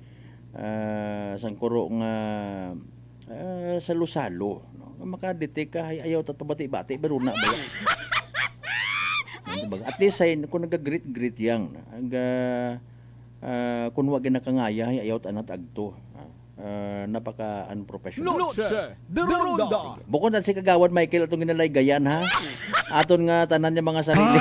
sangkuro nga salo-salo no? Makadetect ka ayaw tatabati-bati pero na ba at least ay kung nag-greet yang kung wag nakangaya ayaw tanat agto napaka unprofessional. Bukod na si Kagawad Michael atong ginalay gayan ha. Aton nga tanan niya mga sarili.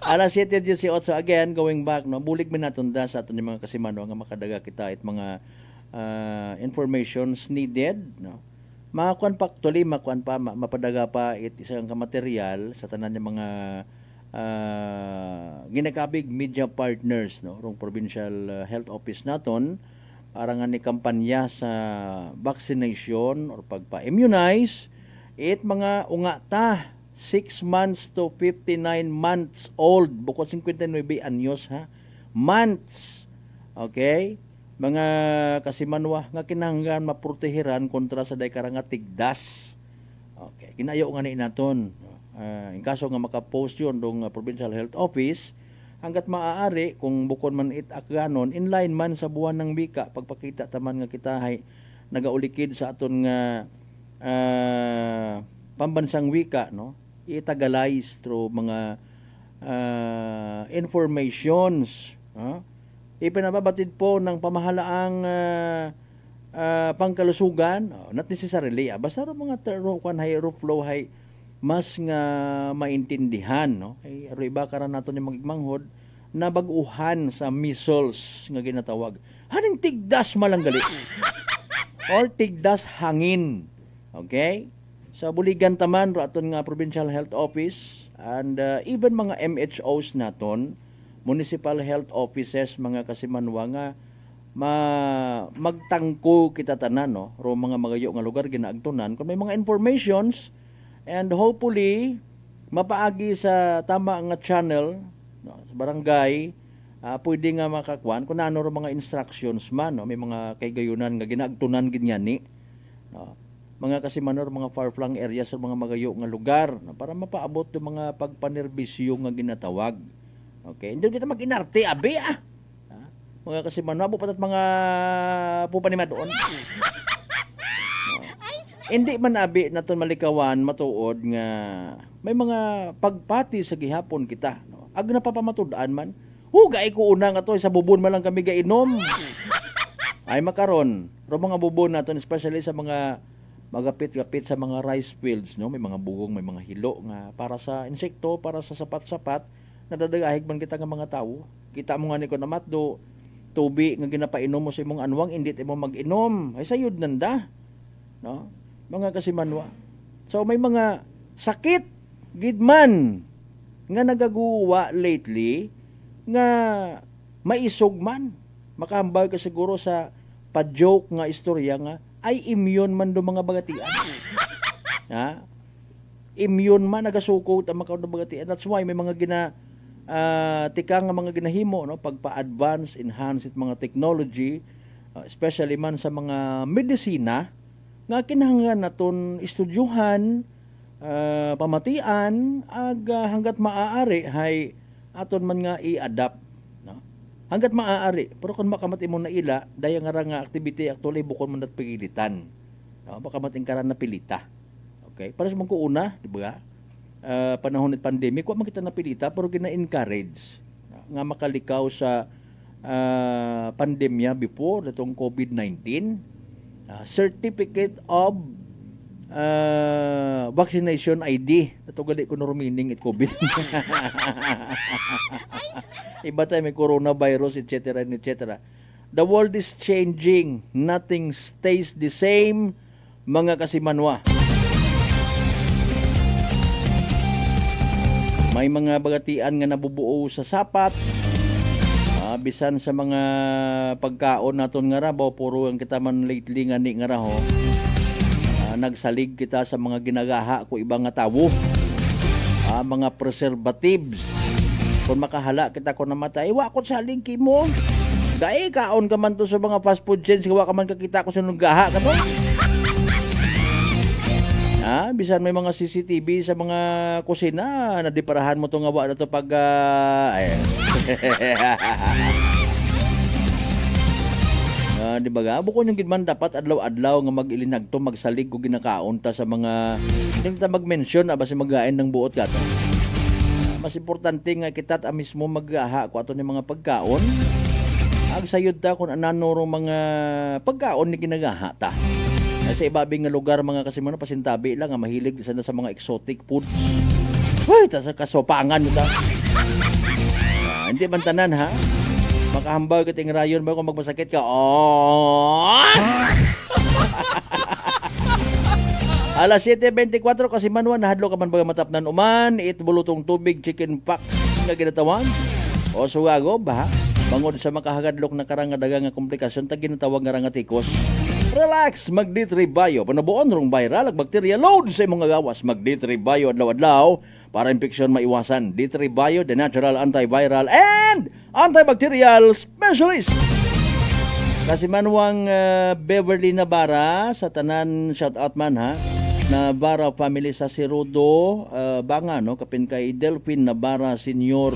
Alas 7:18 again going back no. Bulig mi naton da sa aton mga kasimano nga makadaga kita it mga informations needed no. Makuan pa actually mapadaga pa it isang material sa tanan niya mga ginakabig media partners no rong provincial health office naton para nga ni kampanya sa vaccination or pagpa-immunize it mga unga ta 6 months to 59 months old bukod 59 anyos ha months okay mga kasimanwa nga kinahanglan maprotehiran kontra sa daykarang nga tigdas okay kinayo nga ni naton in kaso nga makapost yun dong provincial health office hanggat maaari kung bukod man it akganon in line man sa buwan ng bika pagpakita taman nga kita hay nagaulikid sa aton nga pambansang wika, no, itagalize through mga informations, ipinababatid po ng pamahalaang pangkalusugan, not necessarily, basta ro mga kan hay flow hay mas nga maintindihan, no, ay iba karan naton yung magigmanghod na baguhan sa measles nga ginatawag. Haning tigdas malanggali or tigdas hangin. Okay? Sa buligan taman ro aton nga Provincial Health Office and even mga MHOs naton, municipal health offices, mga kasimanwa nga magtangko kita tanan, no, ro mga magayo nga lugar ginaagtunan kung may mga informations, and hopefully mapaagi sa tama nga channel, no, sa barangay, pwede nga makakuan kung ano ro mga instructions man, no, may mga kaygayunan nga ginaagtunan ginyani, no, mga kasimanor, mga far-flung areas sa mga magayo nga lugar, no, para mapaabot yung mga pagpanerbisyo nga ginatawag. Okay, hindi kita mag-inarte abe mga kasimanor, abo patat mga pupanima doon. No. Hindi man abi naton malikawan matuod nga may mga pagpati sa gihapon kita, no. Ag napapamatud-an man, hugay ko una nga to sa bubon man lang kami gainom. Ay makaron, ro mga bubon naton especially sa mga magapit-gapit sa mga rice fields, no, may mga bugong, may mga hilo nga para sa insekto, para sa sapat-sapat, nadadagahig man kita nga mga tao. Kita mo nga ni ko namat do tubi nga ginapainom mo sa imong anwang, hindi mo mag-inom. Ay sayod nanda, no, mga kasimanwa. So may mga sakit gidman nga nagaguwa lately nga maisog man. Makahambal ka siguro sa pa-joke nga istorya nga ay immune man do mga bagatian. Immune man nagasukot ang mga bagatian. That's why may mga tika nga mga ginahimo, no, pagpa-advance, enhance it mga technology, especially man sa mga medisina nga kinahanglan naton estudyuhan, pamatian, ag hanggat maaari hay aton man nga i-adapt, no? Hanggat maaari, pero kung makamati mo na ila, daya nga nga activity actually bukod mo nat pagilitan, no? Baka matingkaran na pilita. Okay, para sa mga una, di ba? Panahon ng pandemic, wa man kita napilita pero gina-encourage nga makalikaw sa pandemya before itong COVID-19. Certificate of vaccination ID. Ito gali ko na rumining it COVID. Iba tayo may coronavirus, etc. etc. The world is changing. Nothing stays the same, mga kasimanwa. May mga bagatian nga nabubuo sa sapat, bisan sa mga pagkaon naton nga rabaw, puro ang kita man lately nga ni nga raho, nagsalig kita sa mga ginagaha ko ibang nga tawo, mga preservatives. Kung makahala kita ko namatay, wakot salig mo. Dahil kaon ka man to sa mga fast food chains, wa ka man kakita ko sa nagaha ka to. Bisan may mga CCTV sa mga kusina, nadiparahan mo to nga wa na to pag di ba ga? Bukod yung gidman dapat adlaw-adlaw nga mag-ilinag to, magsalig ko ginakaon ta sa mga hindi ta mag-mention basi magain ng buot gato. Mas importante nga kita ta mismo mag-aha ko ato ni mga pagkaon. Ag sayod ta kung anano mga pagkaon ni ginagaha ta. Sa ibabing nga lugar mga kasimanor, pasintabi lang nga mahilig sana sa mga exotic foods. Hoy, ta sa kasopangan ta. Hindi man tanan ha. Makahambal ka ting rayon ba kung magmasakit ka? Alas 7:24 kasi manwan nahadlo ka man baga matapnan uman, it bulutong tubig chicken pack nga ginatawan. O sugago ba? Bangod sa makahagadlok na karanga dagang nga komplikasyon ta ginatawag nga rangatikos. Relax, mag D3 Bio. Panabuon rong viral ag bacteria load sa imong gawas. Mag D3 Bio adlaw-adlaw para infeksyon maiwasan. D3 Bio, the natural antiviral and antibacterial specialist. Kasi manwang Beverly Navarra sa tanan, shout out man ha. Navarra family sa Sirudo, banga no, kapin kay Delphine Navarra Senior.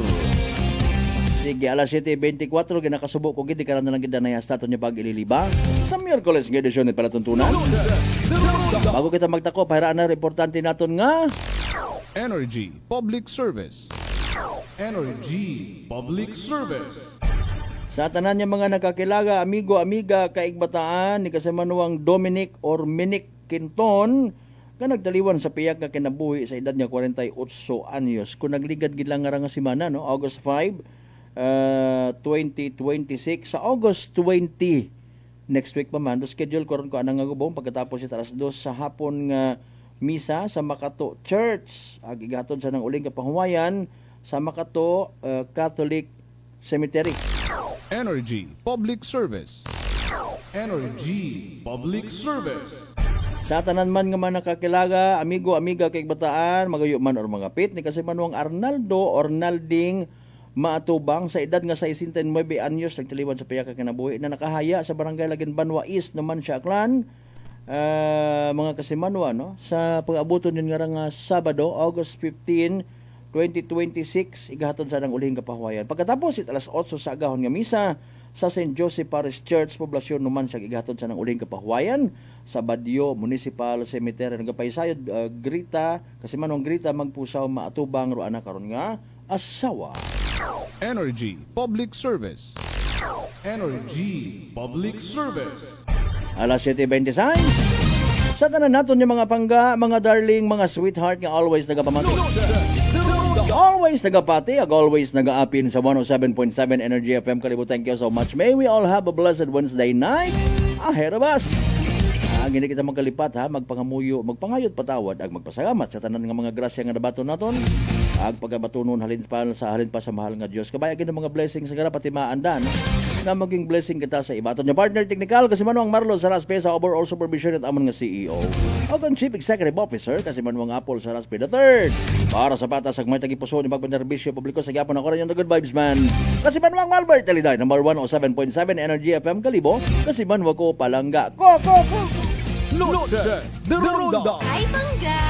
Si Sige, alas 7:24 ginakasubo ko gid karon na lang gid na staton niya pag ililiba sa Miyerkules nga edisyon ni palatuntunan. Bago kita magtako, paharaan na importante naton nga Energy Public Service. Energy Public Service. sa tanan niya mga nakakilaga, amigo, amiga, kaigbataan ni kasamanuang Dominic or Minic Quinton nga nagtaliwan sa piyak nga kinabuhi sa edad niya 48 anyos. Kung nagligad gid lang nga nga semana, no, August 5, 2026 sa August 20 next week pa man, do schedule ko ron ko anang gubong pagkatapos sa alas 2 sa hapon nga misa sa Makato Church. Agigatod sa nang uling kapahuwayan sa Makato Catholic Cemetery. Energy Public Service. Energy Public Service. Sa tanan man nga man nakakilaga, amigo, amiga, kaigbataan, magayo man or mga pit ni kasi manuang Arnaldo or Nalding Maatubang sa edad nga 69 anyos nagtiliwan sa piyak ka kinabuhi na nakahaya sa barangay Lagin Banwa East naman siya Aklan. Mga kasimanwa, no, sa pag-abuton yun nga nga Sabado, August 15, 2026, igahatod sa nang ulihing kapahuwayan. Pagkatapos alas 8 sa agahon nga misa sa St. Joseph Parish Church, poblasyon naman siya igahatod sa nang ulihing kapahuwayan sa Badyo Municipal Cemetery. Nagapaysayod Grita, kasimanwang Grita magpusaw maatubang roana karon nga asawa. Energy Public Service. Energy Public Service. Alas 7:26. Sa tanan naton yung mga pangga, mga darling, mga sweetheart nga always nagapamati. Always nagapati, always nagaapin sa 107.7 Energy FM Kalibo. Thank you so much. May we all have a blessed Wednesday night ahead of us. Gini kita magkalipat ha, magpangamuyo, magpangayod patawad, ag magpasalamat sa tanan nga mga grasya nga nabaton naton. Ag pagabatunon halin pa sa mahal nga Dios. Kabaya gid mga blessings sa gara pati maandan nga maging blessing kita sa iba. Aton nya partner technical kasi manuang Marlon Saraspe sa overall supervision at amon nga CEO. Ug ang Chief Executive Officer kasi manuang Apple Saraspe III. Para sa patas ag may tagipuso ni pagpanerbisyo publiko sa gyapon ako rin yung The Good Vibes Man. Kasi manuang Malbert Taliday number 107.7 Energy FM Kalibo. Kasi manuwa ko palangga. Ko. Noche de Ronda. Ay, bangga!